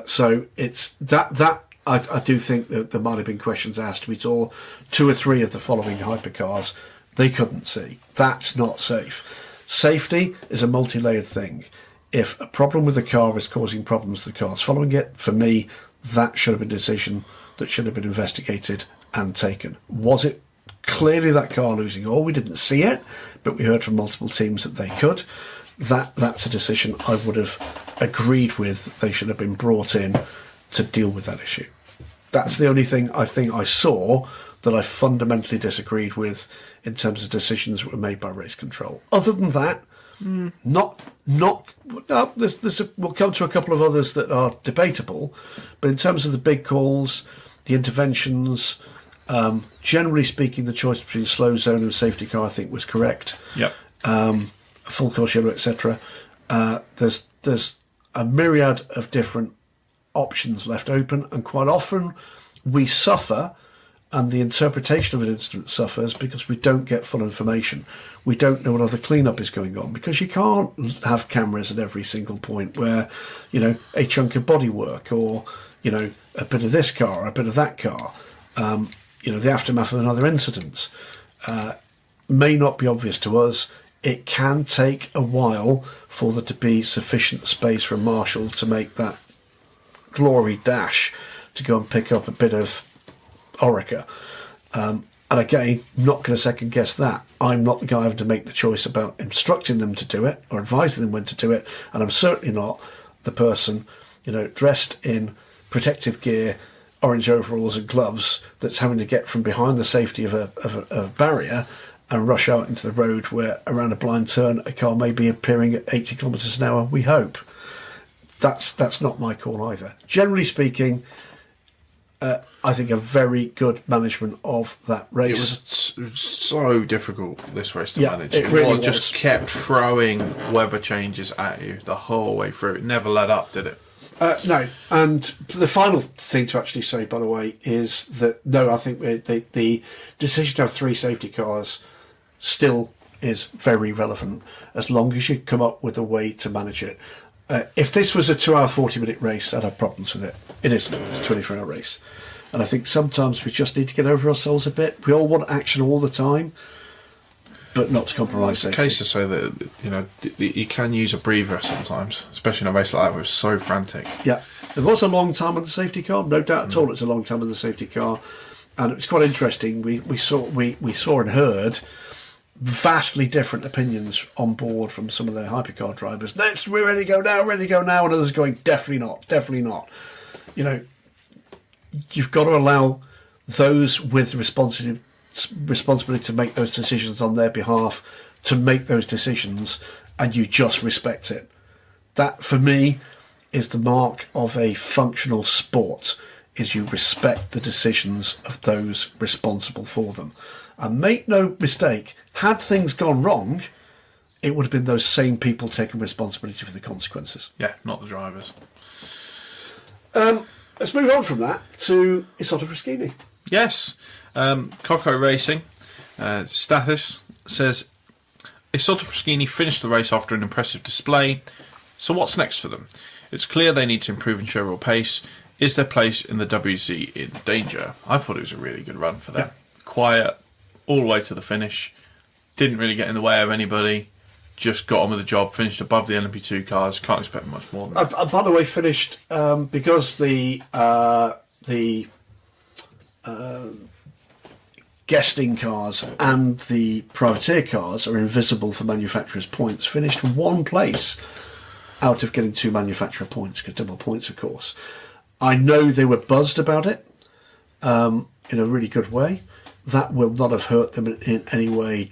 So it's that I do think that there might have been questions asked. We saw 2 or 3 of the following hypercars they couldn't see. That's not safe. Safety is a multi-layered thing. If a problem with the car is causing problems to the cars following it, for me, that should have been a decision that should have been investigated and taken. Was it clearly that car losing oil? We didn't see it, but we heard from multiple teams that they could. That's a decision I would have agreed with. They should have been brought in to deal with that issue. That's the only thing I think I saw that I fundamentally disagreed with in terms of decisions that were made by race control. Other than that, we'll come to a couple of others that are debatable, but in terms of the big calls, the interventions, generally speaking, the choice between slow zone and safety car I think was correct. Yep. Full course yellow, etc. There's a myriad of different options left open, and quite often we suffer, and the interpretation of an incident suffers because we don't get full information. We don't know what other cleanup is going on, because you can't have cameras at every single point where, a chunk of bodywork or, a bit of this car, a bit of that car, the aftermath of another incident may not be obvious to us. It can take a while for there to be sufficient space for a marshal to make that glory dash to go and pick up a bit of Orica. And again, not going to second guess that. I'm not the guy having to make the choice about instructing them to do it or advising them when to do it, and I'm certainly not the person, dressed in protective gear, orange overalls and gloves, that's having to get from behind the safety of a barrier and rush out into the road where around a blind turn a car may be appearing at 80 kilometres an hour, we hope. That's not my call either. Generally speaking, I think a very good management of that race. It was so difficult, this race, to manage. It really was. Just kept throwing weather changes at you the whole way through. It never let up, did it? No. And the final thing to actually say, by the way, is that, no, I think the decision to have 3 safety cars still is very relevant, as long as you come up with a way to manage it. If this was a 2-hour, 40-minute race, I'd have problems with it. It isn't. It's a 24-hour race. And I think sometimes we just need to get over ourselves a bit. We all want action all the time, but not to compromise safety. It's the case to say that, you can use a breather sometimes, especially in a race like that where it's so frantic. Yeah. There was a long time on the safety car. No doubt at all it's a long time on the safety car. And it was quite interesting. We saw and heard vastly different opinions on board from some of the hypercar drivers. We're ready to go now, and others going, definitely not. You've got to allow those with responsibility to make those decisions on their behalf to make those decisions, and you just respect it. That, for me, is the mark of a functional sport, is you respect the decisions of those responsible for them. And make no mistake, had things gone wrong, it would have been those same people taking responsibility for the consequences. Yeah, not the drivers. Let's move on from that to Isotta Fraschini. Yes. Coco Racing. Stathis says, Isotta Fraschini finished the race after an impressive display. So what's next for them? It's clear they need to improve and show real pace. Is their place in the WC in danger? I thought it was a really good run for them. Yeah. Quiet, all the way to the finish. Didn't really get in the way of anybody. just got on with the job, finished above the LMP2 cars. Can't expect much more than that. By the way, finished because the guesting cars and the privateer cars are invisible for manufacturers' points. Finished one place out of getting 2 manufacturer points, because double points, of course. I know they were buzzed about it in a really good way. That will not have hurt them in any way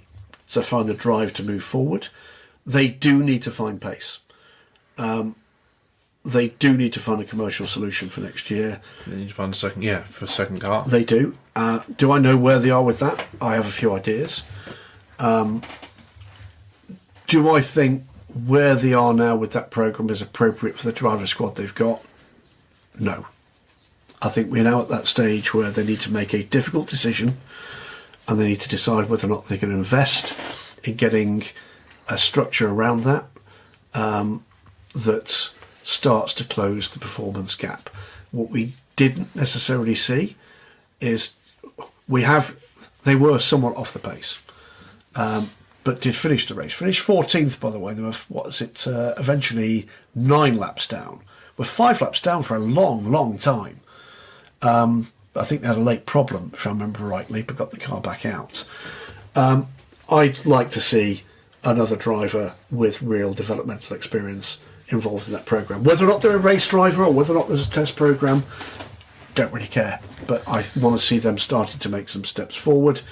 to find the drive to move forward. They do need to find pace. They do need to find a commercial solution for next year. They need to find a second car. They do. Do I know where they are with that? I have a few ideas. Do I think where they are now with that programme is appropriate for the driver squad they've got? No. I think we're now at that stage where they need to make a difficult decision, and they need to decide whether or not they're going to invest in getting a structure around that that starts to close the performance gap. What we didn't necessarily see is they were somewhat off the pace, but did finish the race. Finished 14th, by the way. They were, eventually 9 laps down. We're 5 laps down for a long, long time. I think they had a late problem, if I remember rightly, but got the car back out. I'd like to see another driver with real developmental experience involved in that programme. Whether or not they're a race driver or whether or not there's a test programme, don't really care. But I want to see them starting to make some steps forward.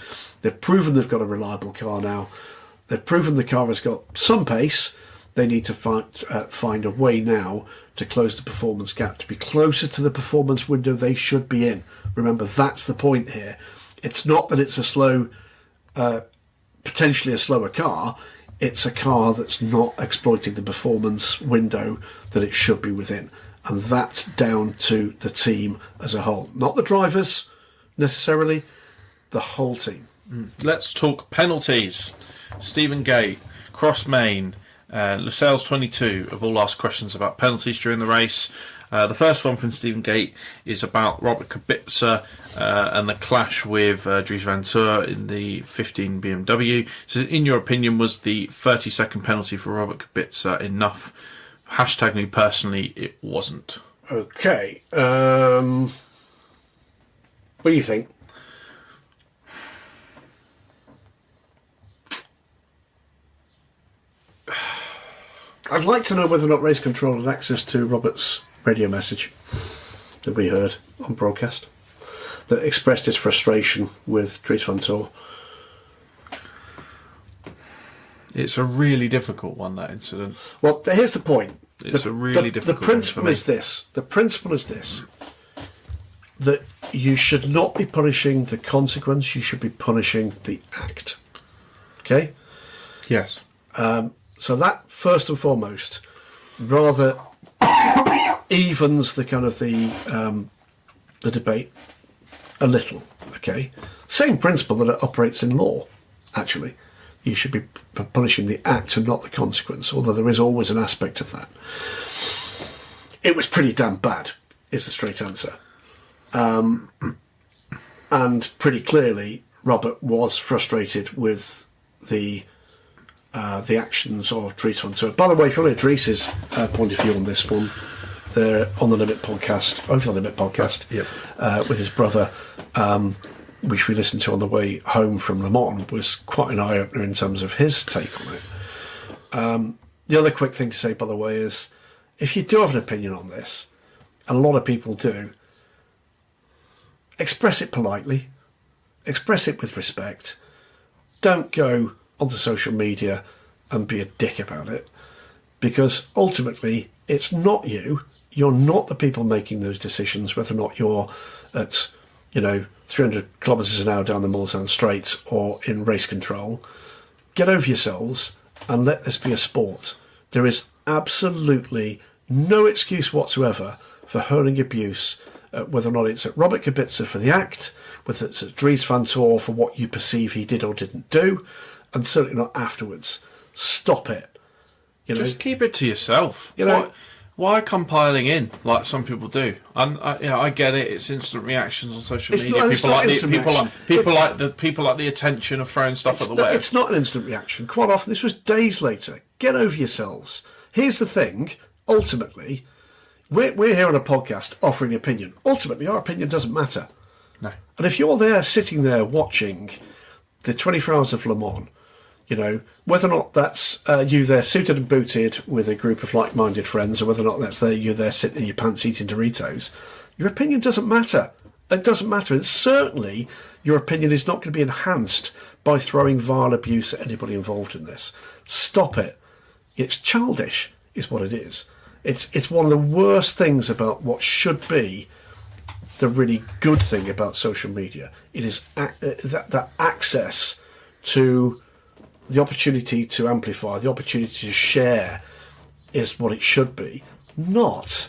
They've proven they've got a reliable car now. They've proven the car has got some pace. They need to find a way now to close the performance gap, to be closer to the performance window they should be in. Remember, that's the point here. It's not that it's a slow, potentially a slower car. It's a car that's not exploiting the performance window that it should be within. And that's down to the team as a whole. Not the drivers, necessarily, the whole team. Let's talk penalties. Stephen Gate, Cross Main, Lascelles 22 have all asked questions about penalties during the race. The first one from Stephen Gate is about Robert Kubica and the clash with Dries Van Toor in the 15 BMW. So, in your opinion, was the 30-second penalty for Robert Kubica enough? Hashtag me personally, it wasn't. Okay. What do you think? I'd like to know whether or not race control had access to Robert's radio message that we heard on broadcast that expressed his frustration with Dries Van Toor. It's a really difficult one, that incident. Well, here's the point. It's a really difficult The principle is this. The principle is this. That you should not be punishing the consequence, you should be punishing the act. Okay? Yes. So that, first and foremost, rather evens the kind of the debate a little. Okay, same principle that it operates in law. Actually, you should be punishing the act and not the consequence. Although there is always an aspect of that. It was pretty damn bad, is the straight answer. And pretty clearly, Robert was frustrated with the actions of Dries Van Toor. By the way, if you want to hear Dries's point of view on this one, they're on the Limit podcast, over the Limit podcast, with his brother, which we listened to on the way home from Le Mans, was quite an eye-opener in terms of his take on it. The other quick thing to say, by the way, is if you do have an opinion on this, and a lot of people do, express it politely, express it with respect. Don't go onto social media and be a dick about it, because ultimately it's not you. You're not the people making those decisions, whether or not you're at 300 kilometres an hour down the Mulsanne Straights or in race control. Get over yourselves and let this be a sport. There is absolutely no excuse whatsoever for hurling abuse, whether or not it's at Robert Kubica for the act, whether it's at Dries Van Toor for what you perceive he did or didn't do, and certainly not afterwards. Stop it. Just keep it to yourself. Why compiling in like some people do? I get it. It's instant reactions on social media. People like the attention of throwing stuff at the web. It's not an instant reaction. Quite often, this was days later. Get over yourselves. Here's the thing, ultimately, we're here on a podcast offering opinion. Ultimately, our opinion doesn't matter. No. And if you're there, sitting there watching the 24 Hours of Le Mans, you know, whether or not that's you there suited and booted with a group of like-minded friends, or whether or not that's you there sitting in your pants eating Doritos, your opinion doesn't matter. It doesn't matter. And certainly your opinion is not going to be enhanced by throwing vile abuse at anybody involved in this. Stop it. It's childish, is what it is. It's one of the worst things about what should be the really good thing about social media. It is that access to the opportunity to amplify, the opportunity to share is what it should be, not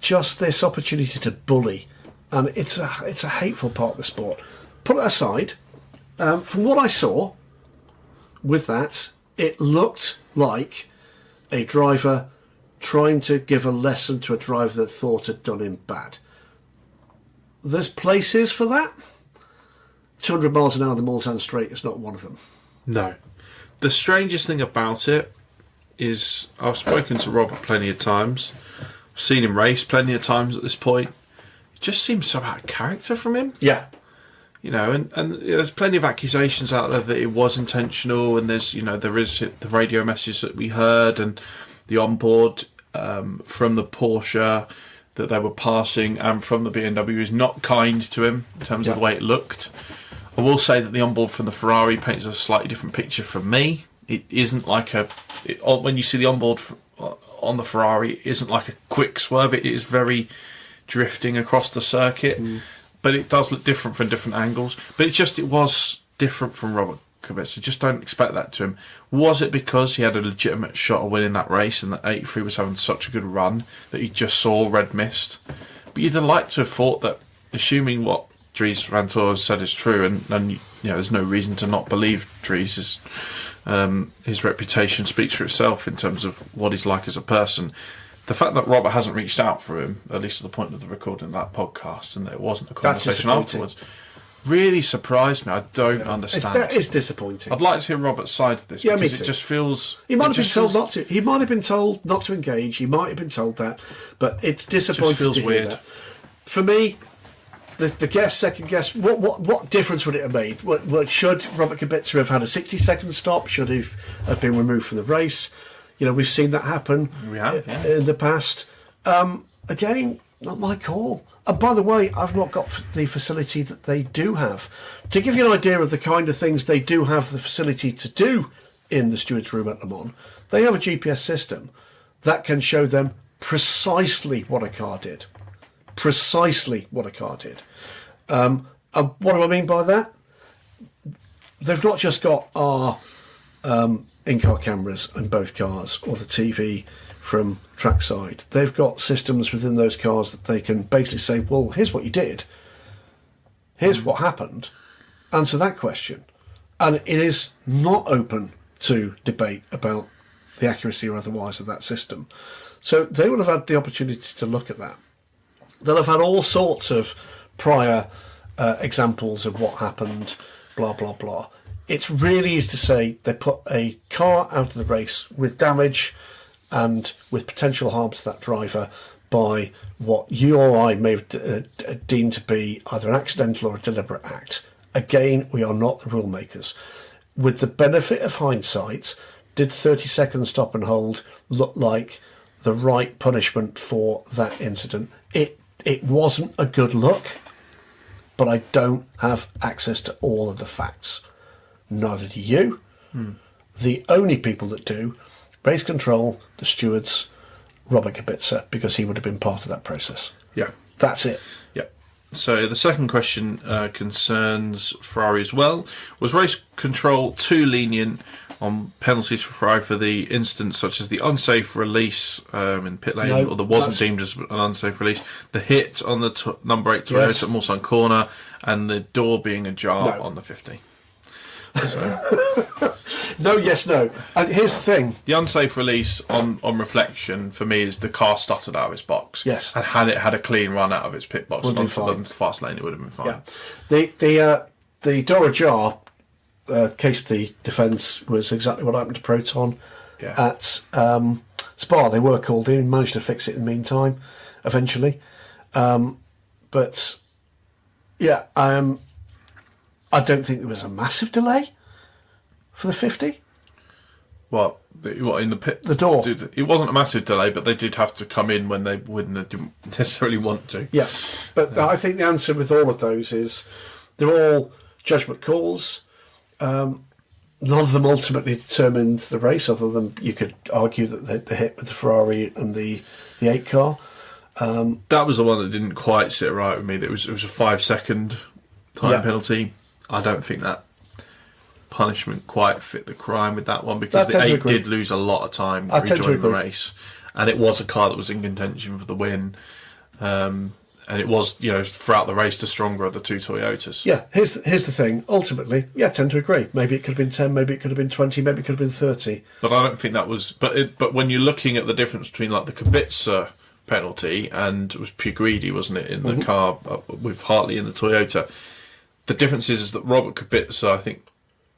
just this opportunity to bully. And it's a hateful part of the sport. Put that aside. From what I saw with that, it looked like a driver trying to give a lesson to a driver that thought had done him bad. There's places for that. 200 miles an hour, the Mulsanne Straight is not one of them. No. The strangest thing about it is I've spoken to Robert plenty of times. I've seen him race plenty of times at this point. It just seems so out of character from him. Yeah. You know, and there's plenty of accusations out there that it was intentional, and there is the radio message that we heard and the onboard from the Porsche that they were passing and from the BMW is not kind to him in terms of the way it looked. I will say that the onboard from the Ferrari paints a slightly different picture for me. It isn't like when you see the onboard on the Ferrari, it isn't like a quick swerve. It is very drifting across the circuit, but it does look different from different angles. But it was different from Robert Kubica. Just don't expect that to him. Was it because he had a legitimate shot of winning that race and that 83 was having such a good run that he just saw red mist? But you'd have liked to have thought that, assuming what Dries Vanthoor has said is true, and you know, there's no reason to not believe Dries. His reputation speaks for itself in terms of what he's like as a person. The fact that Robert hasn't reached out for him, at least at the point of the recording of that podcast, and there wasn't a conversation afterwards, really surprised me. I don't understand. That is disappointing. I'd like to hear Robert's side of this, because it just feels... He might have been told not to. He might have been told not to engage. He might have been told that. But it's disappointing. It just feels to hear weird. that. For me, the second guess, what difference would it have made? Should Robert Kubica have had a 60-second stop? Should he have been removed from the race? You know, we've seen that happen in the past. Again, not my call. And by the way, I've not got the facility that they do have. To give you an idea of the kind of things they do have the facility to do in the stewards' room at Le Mans, they have a GPS system that can show them precisely what a car did. Precisely what a car did. And what do I mean by that? They've not just got our in-car cameras in both cars or the TV from trackside. They've got systems within those cars that they can basically say, well, here's what you did. Here's what happened. Answer that question. And it is not open to debate about the accuracy or otherwise of that system. So they would have had the opportunity to look at that. They'll have had all sorts of prior examples of what happened, blah, blah, blah. It's really easy to say they put a car out of the race with damage and with potential harm to that driver by what you or I may have deemed to be either an accidental or a deliberate act. Again, we are not the rule makers. With the benefit of hindsight, did 30-second stop and hold look like the right punishment for that incident? It wasn't a good look, but I don't have access to all of the facts. Neither do you. The only people that do, race control, the stewards, Robert Kubica, because he would have been part of that process. Yeah. That's it. Yeah. So the second question concerns Ferrari as well. Was race control too lenient on penalties for Ferrari for the instance such as the unsafe release in pit lane, or that wasn't deemed as an unsafe release, the hit on the number 8 Toyota at Mulsanne corner, and the door being ajar on the 50? So. No, yes, no. And here's the thing. The unsafe release on reflection for me is the car stuttered out of its box. Yes. And had it had a clean run out of its pit box Would and have been onto the fast lane, it would have been fine. Yeah. The door ajar case the defence was exactly what happened to Proton. at Spa. They were called in, managed to fix it in the meantime, eventually. But yeah, I don't think there was a massive delay for the 50. What in the pit? The door. It wasn't a massive delay, but they did have to come in when they didn't necessarily want to. Yeah, but I think the answer with all of those is they're all judgment calls. None of them ultimately determined the race, other than you could argue that the hit with the Ferrari and the 8 car. That was the one that didn't quite sit right with me. It was a 5-second time penalty. I don't think that punishment quite fit the crime with that one, because the 8 did lose a lot of time rejoining the race, and it was a car that was in contention for the win, and it was, throughout the race, the stronger of the two Toyotas. Yeah, here's the thing. Ultimately, I tend to agree. Maybe it could have been 10, maybe it could have been 20, maybe it could have been 30. But I don't think that was. But when you're looking at the difference between like the Kubica penalty and it was Pugreedy, wasn't it, in the car with Hartley in the Toyota, the difference is that Robert Kubica, I think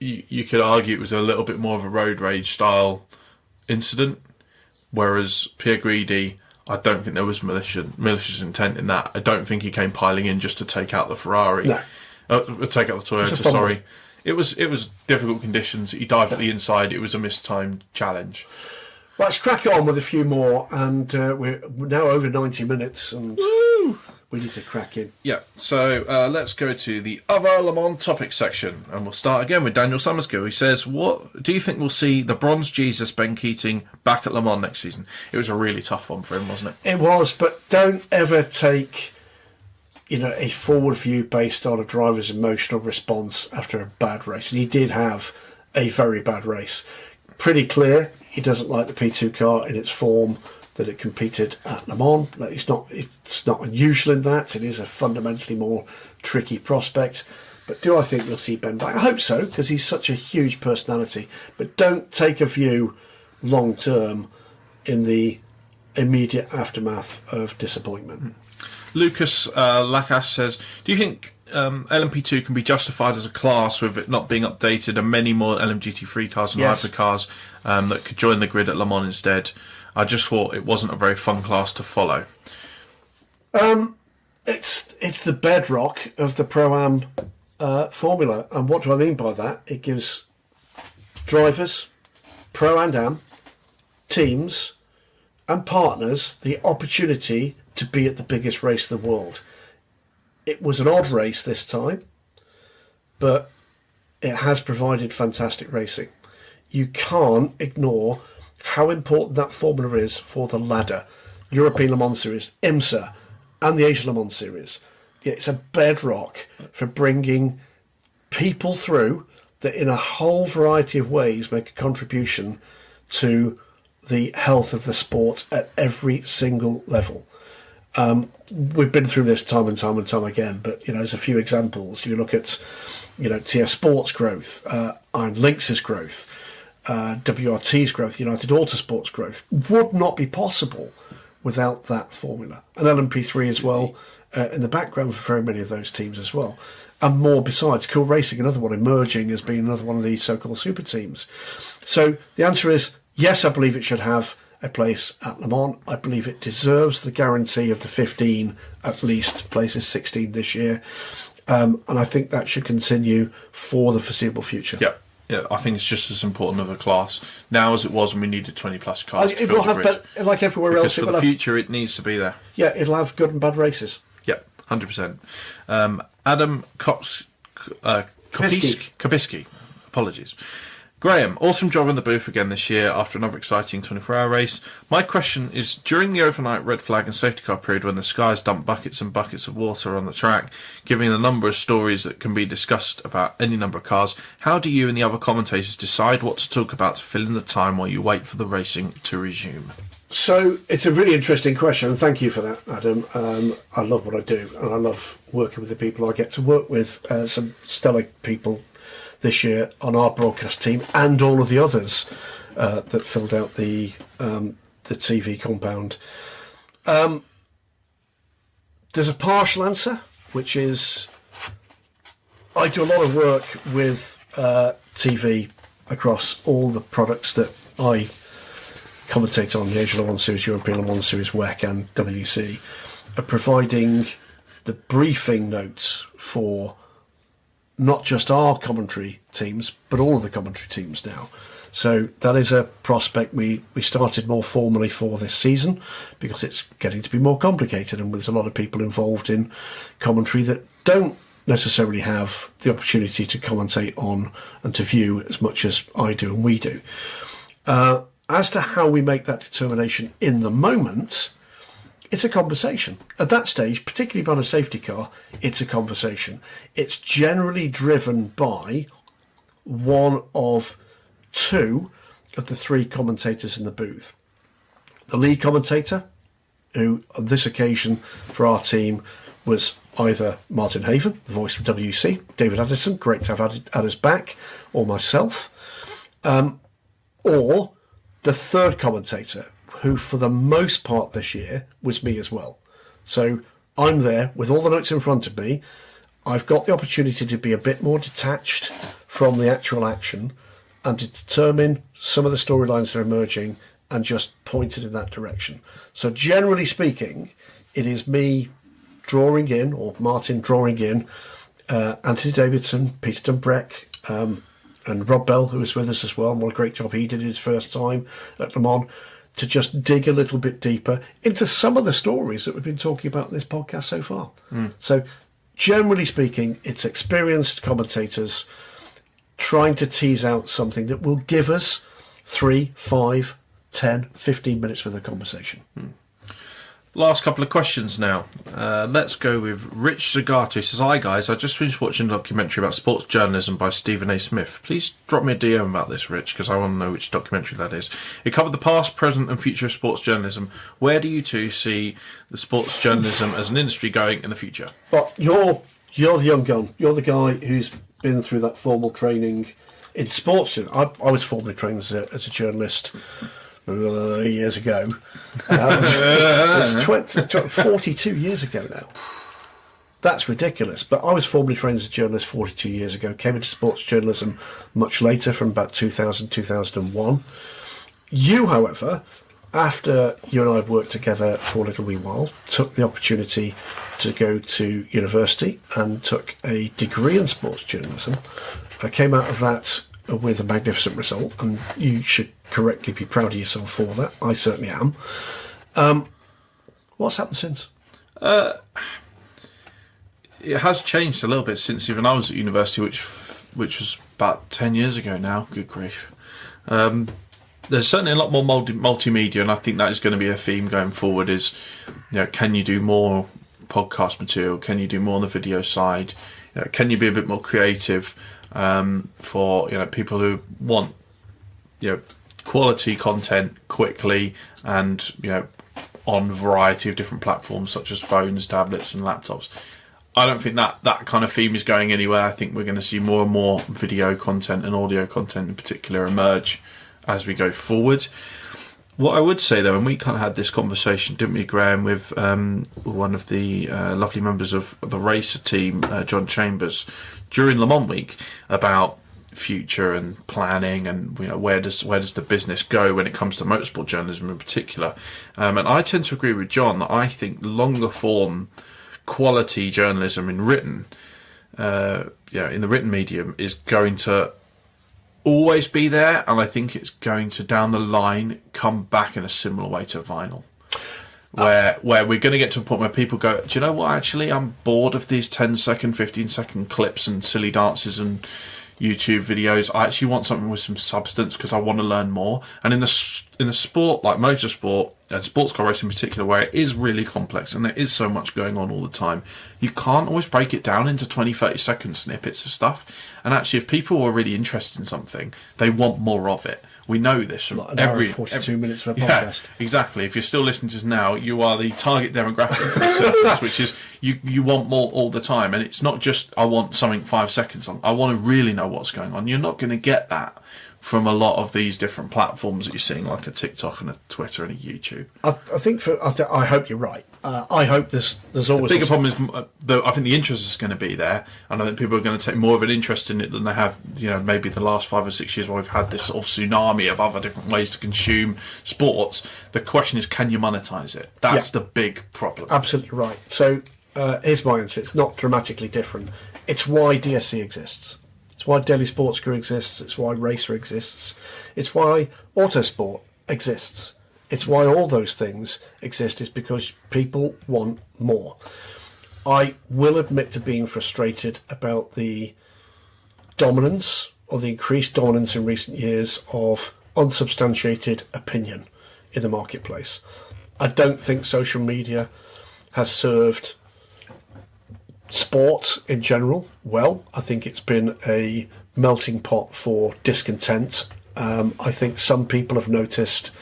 you could argue it was a little bit more of a road rage style incident, whereas Pugreedy, I don't think there was malicious intent in that. I don't think he came piling in just to take out the Ferrari. No. Take out the Toyota, sorry. It was difficult conditions. He dived at the inside. It was a mistimed challenge. Let's crack on with a few more, and we're now over 90 minutes, and we need to crack in. Yeah, so let's go to the other Le Mans topic section, and we'll start again with Daniel Summerskill. He says, what do you think we'll see the Bronze Jesus Ben Keating back at Le Mans next season? It was a really tough one for him, wasn't it? It was, but don't ever take a forward view based on a driver's emotional response after a bad race. And he did have a very bad race. Pretty clear he doesn't like the P2 car in its form that it competed at Le Mans. It's not unusual in that. It is a fundamentally more tricky prospect. But do I think we'll see Ben back? I hope so, because he's such a huge personality. But don't take a view long term in the immediate aftermath of disappointment. Lucas Lacasse says, do you think LMP2 can be justified as a class with it not being updated and many more LMGT3 cars and hypercars that could join the grid at Le Mans instead? I just thought it wasn't a very fun class to follow. It's the bedrock of the Pro-Am formula. And what do I mean by that? It gives drivers, Pro and Am, teams and partners the opportunity to be at the biggest race in the world. It was an odd race this time, but it has provided fantastic racing. You can't ignore how important that formula is for the ladder, European Le Mans Series, IMSA, and the Asia Le Mans Series. It's a bedrock for bringing people through that in a whole variety of ways make a contribution to the health of the sport at every single level. We've been through this time and time and time again, but there's a few examples. You look at TF Sports growth, Iron Lynx's growth, WRT's growth, United Autosport's growth would not be possible without that formula. And LMP3 as well in the background for very many of those teams as well. And more besides. Cool Racing, another one, emerging as being another one of these so-called super teams. So the answer is yes, I believe it should have a place at Le Mans. I believe it deserves the guarantee of the 15 at least places, 16 this year. And I think that should continue for the foreseeable future. Yeah, I think it's just as important of a class now as it was when we needed 20 plus cars. It will have, but like everywhere else, for the future, it needs to be there. Yeah, it'll have good and bad races. Yeah, 100%. Adam Kopicki, apologies. Graham, awesome job in the booth again this year after another exciting 24-hour race. My question is, during the overnight red flag and safety car period when the skies dump buckets and buckets of water on the track, giving a number of stories that can be discussed about any number of cars, how do you and the other commentators decide what to talk about to fill in the time while you wait for the racing to resume? So it's a really interesting question, and thank you for that, Adam. I love what I do, and I love working with the people I get to work with, some stellar people this year on our broadcast team and all of the others that filled out the TV compound. There's a partial answer, which is I do a lot of work with TV across all the products that I commentator on the Asian Le Mans Series, European Le Mans Series, WEC and WC, are providing the briefing notes for not just our commentary teams, but all of the commentary teams now. So that is a prospect we started more formally for this season, because it's getting to be more complicated, and there's a lot of people involved in commentary that don't necessarily have the opportunity to commentate on and to view as much as I do and we do. As to how we make that determination in the moment, it's a conversation. At that stage, particularly on a safety car, it's a conversation. It's generally driven by one of two of the three commentators in the booth. The lead commentator, who on this occasion for our team was either Martin Haven, the voice of WC, David Addison, great to have Addis back, or myself, or the third commentator, who for the most part this year was me as well. So I'm there with all the notes in front of me. I've got the opportunity to be a bit more detached from the actual action and to determine some of the storylines that are emerging and just point it in that direction. So generally speaking, it is me drawing in, or Martin drawing in, Anthony Davidson, Peter Dunbreck, and Rob Bell, who was with us as well, and what a great job he did his first time at Le Mans, to just dig a little bit deeper into some of the stories that we've been talking about in this podcast so far. So generally speaking, it's experienced commentators trying to tease out something that will give us 3, 5, 10, 15 minutes worth of conversation. Last couple of questions now. Let's go with Rich Zagato. He says, "Hi guys, I just finished watching a documentary about sports journalism by Stephen A. Smith. Please drop me a DM about this, Rich, because I want to know which documentary that is. It covered the past, present and future of sports journalism. Where do you two see the sports journalism as an industry going in the future?" But you're the young gun. You're the guy who's been through that formal training in sports. I was formally trained as a journalist years ago. It's 42 years ago now. That's ridiculous. But I was formally trained as a journalist 42 years ago. Came into sports journalism much later, from about 2000, 2001. You, however, after you and I had worked together for a little wee while, took the opportunity to go to university and took a degree in sports journalism. I came out of that with a magnificent result, and you should correctly be proud of yourself for that. I certainly am. What's happened since? It has changed a little bit since even I was at university, which was about 10 years ago now. Good grief. There's certainly a lot more multimedia, and I think that is going to be a theme going forward. Is, can you do more podcast material? Can you do more on the video side? Can you be a bit more creative for people who want quality content quickly and on a variety of different platforms such as phones, tablets, and laptops? I don't think that kind of theme is going anywhere. I think we're going to see more and more video content and audio content in particular emerge as we go forward. What I would say though, and we kind of had this conversation, didn't we, Graham, with one of the lovely members of the racer team, John Chambers, during Le Mans week, about future and planning and where does the business go when it comes to motorsport journalism in particular. And I tend to agree with John that I think longer form quality journalism in written, in the written medium, is going to always be there, and I think it's going to down the line come back in a similar way to vinyl, where we're going to get to a point where people go, do you know what, actually I'm bored of these 10-second 15-second clips and silly dances and YouTube videos. I actually want something with some substance because I want to learn more. And in a sport like motorsport and sports car racing in particular, where it is really complex and there is so much going on all the time, you can't always break it down into 20-30-second snippets of stuff. And actually, if people are really interested in something, they want more of it. We know this from every 42 minutes of a podcast. Yeah, exactly. If you're still listening to us now, you are the target demographic for this service, which is you want more all the time. And it's not just, I want something 5 seconds on. I want to really know what's going on. You're not going to get that from a lot of these different platforms that you're seeing, like a TikTok and a Twitter and a YouTube. I hope you're right. I hope there's always The bigger problem is, I think the interest is going to be there, and I think people are going to take more of an interest in it than they have, maybe the last 5 or 6 years where we've had this sort of tsunami of other different ways to consume sports. The question is, can you monetize it? That's the big problem. Absolutely right. So here's my answer. It's not dramatically different. It's why DSC exists. It's why Daily Sports Crew exists. It's why Racer exists. It's why Autosport exists. It's why all those things exist, is because people want more. I will admit to being frustrated about the dominance, or the increased dominance in recent years, of unsubstantiated opinion in the marketplace. I don't think social media has served sport in general well. I think it's been a melting pot for discontent. I think some people have noticed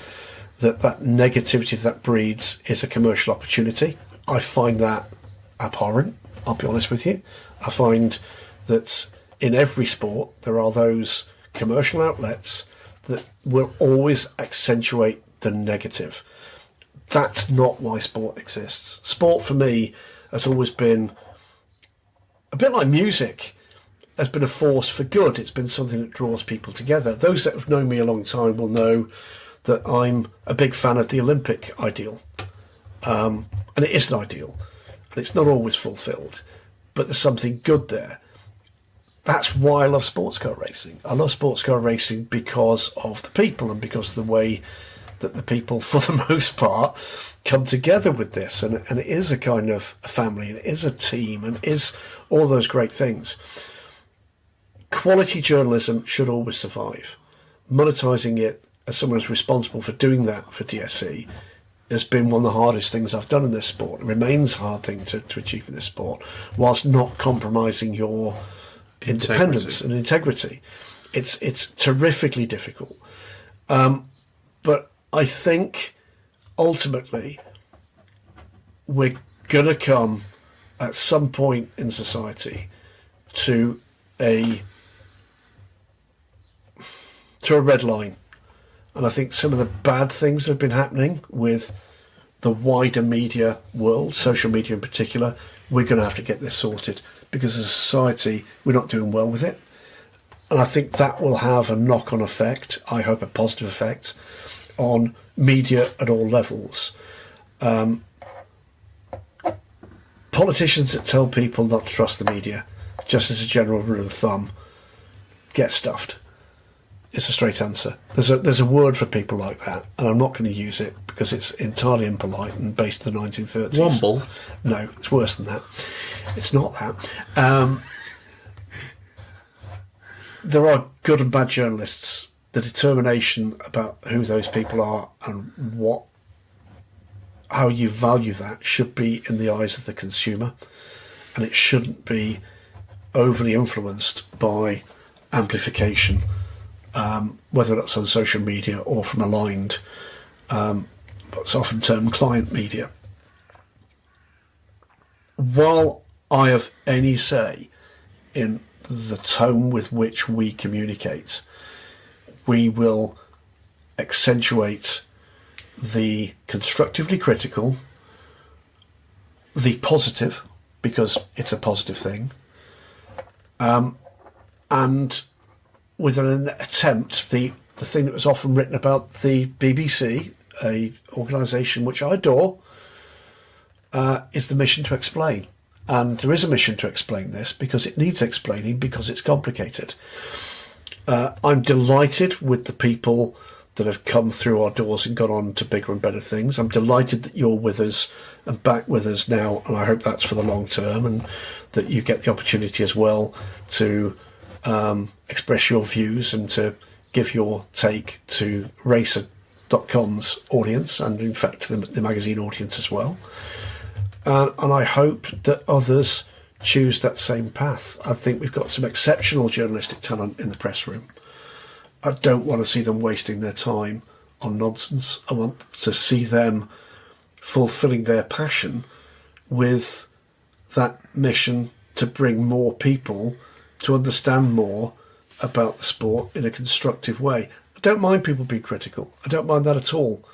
that negativity that breeds is a commercial opportunity. I find that abhorrent, I'll be honest with you. I find that in every sport there are those commercial outlets that will always accentuate the negative. That's not why sport exists. Sport for me has always been a bit like music, has been a force for good. It's been something that draws people together. Those that have known me a long time will know that I'm a big fan of the Olympic ideal. And it is an ideal. And it's not always fulfilled. But there's something good there. That's why I love sports car racing. I love sports car racing because of the people, and because of the way that the people, for the most part, come together with this. And it is a kind of a family, and it is a team, and it is all those great things. Quality journalism should always survive. Monetising it as someone who's responsible for doing that for DSC has been one of the hardest things I've done in this sport. It remains a hard thing to achieve in this sport, whilst not compromising your independence and integrity. It's terrifically difficult. But I think ultimately we're going to come at some point in society to a red line. And I think some of the bad things that have been happening with the wider media world, social media in particular, we're going to have to get this sorted, because as a society we're not doing well with it. And I think that will have a knock-on effect, I hope a positive effect, on media at all levels. Politicians that tell people not to trust the media, just as a general rule of thumb, get stuffed. It's a straight answer. There's a word for people like that, and I'm not going to use it because it's entirely impolite and based in the 1930s. Womble? No, it's worse than that. It's not that. There are good and bad journalists. The determination about who those people are and how you value that should be in the eyes of the consumer, and it shouldn't be overly influenced by amplification, whether that's on social media or from aligned, what's often termed client media. While I have any say in the tone with which we communicate, we will accentuate the constructively critical, the positive, because it's a positive thing, and with an attempt, the thing that was often written about the BBC, a organisation which I adore, is the mission to explain. And there is a mission to explain this because it needs explaining, because it's complicated. I'm delighted with the people that have come through our doors and gone on to bigger and better things. I'm delighted that you're with us and back with us now, and I hope that's for the long term, and that you get the opportunity as well to express your views and to give your take to Racer.com's audience, and in fact the magazine audience as well. And I hope that others choose that same path. I think we've got some exceptional journalistic talent in the press room. I don't want to see them wasting their time on nonsense. I want to see them fulfilling their passion with that mission to bring more people to understand more about the sport in a constructive way. I don't mind people being critical. I don't mind that at all.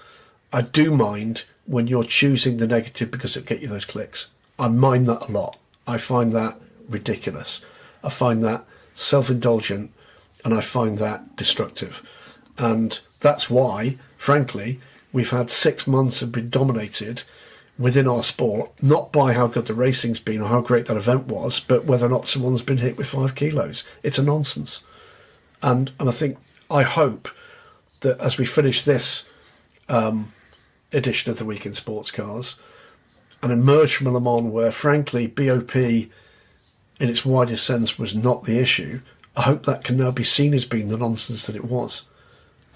I do mind when you're choosing the negative because it'll get you those clicks. I mind that a lot. I find that ridiculous. I find that self-indulgent, and I find that destructive. And that's why, frankly, we've had 6 months have been dominated within our sport, not by how good the racing's been or how great that event was, but whether or not someone's been hit with 5 kilos. It's a nonsense. And I hope that as we finish this edition of the Week in Sports Cars and emerge from Le Mans where, frankly, BOP in its widest sense was not the issue, I hope that can now be seen as being the nonsense that it was,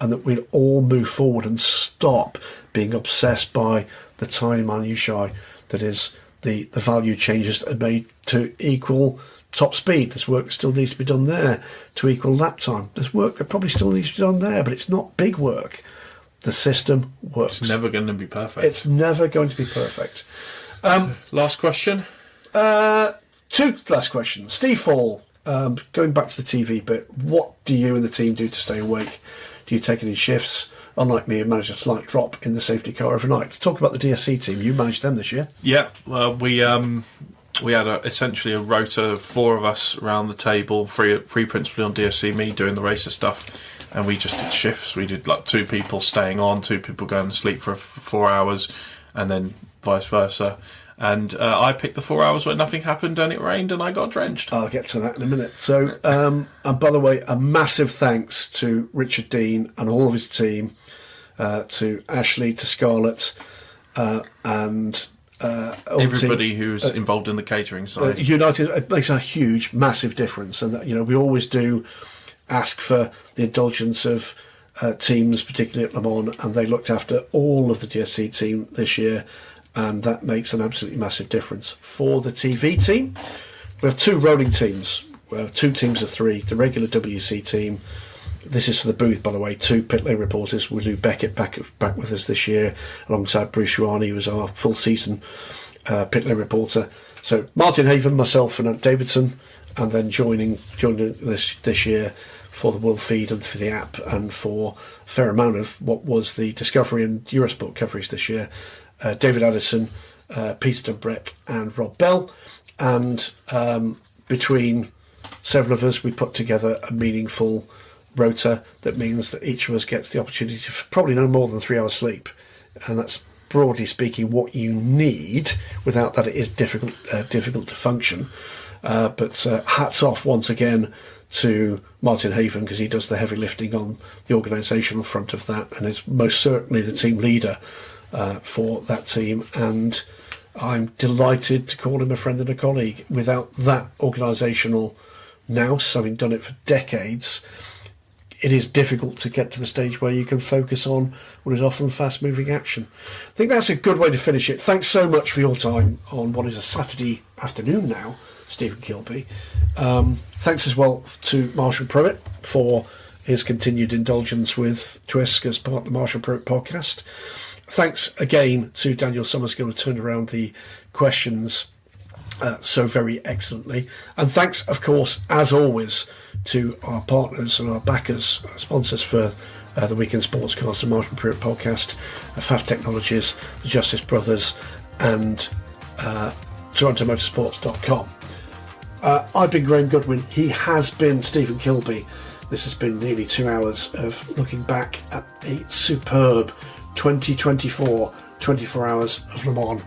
and that we'll all move forward and stop being obsessed by the tiny minutiae that is the value changes that are made to equal top speed. There's work that still needs to be done there to equal lap time. There's work that probably still needs to be done there, but it's not big work. The system works. It's never going to be perfect. It's never going to be perfect. Last question. 2 last questions. Steve Fall, going back to the TV bit, what do you and the team do to stay awake? Do you take any shifts? Unlike me, you managed a slight drop in the safety car overnight. Talk about the DSC team. You managed them this year. Yeah, well, we had essentially a rota of 4 of us around the table, three principally on DSC, me doing the racer stuff, and we just did shifts. We did like 2 people staying on, 2 people going to sleep for 4 hours, and then vice versa. And I picked the 4 hours where nothing happened and it rained and I got drenched. I'll get to that in a minute. So, and by the way, a massive thanks to Richard Dean and all of his team, to Ashley, to Scarlett, and everybody who's involved in the catering side. United, it makes a huge, massive difference. And, we always do ask for the indulgence of teams, particularly at Le Mans, and they looked after all of the DSC team this year. And that makes an absolutely massive difference. For the TV team, we have 2 rolling teams. We have 2 teams of 3. The regular WC team. This is for the booth, by the way. 2 pit lane reporters. Lou Beckett back with us this year, alongside Bruce Rouhani, who was our full season pit lane reporter. So Martin Haven, myself, and Ant Davidson, and then joining this year for the World Feed and for the app, and for a fair amount of what was the Discovery and Eurosport coverage this year. David Addison, Peter Dunbreck and Rob Bell, and between several of us we put together a meaningful rota that means that each of us gets the opportunity for probably no more than 3 hours sleep, and that's broadly speaking what you need. Without that it is difficult to function, but hats off once again to Martin Haven, because he does the heavy lifting on the organisational front of that and is most certainly the team leader for that team, and I'm delighted to call him a friend and a colleague. Without that organisational nous, having done it for decades, it is difficult to get to the stage where you can focus on what is often fast-moving action. I think that's a good way to finish it. Thanks so much for your time on what is a Saturday afternoon now, Stephen Kilbey. Thanks as well to Marshall Pruitt for his continued indulgence with Twisk as part of the Marshall Pruitt podcast. Thanks again to Daniel Summerskill, who turned around the questions so very excellently. And thanks, of course, as always, to our partners and our backers, our sponsors for the Weekend Sportscast, the Marshall Pruitt podcast, Pfaff Technologies, the Justice Brothers, and TorontoMotorsports.com. I've been Graham Goodwin. He has been Stephen Kilbey. This has been nearly 2 hours of looking back at a superb 2024 24 hours of Le Mans.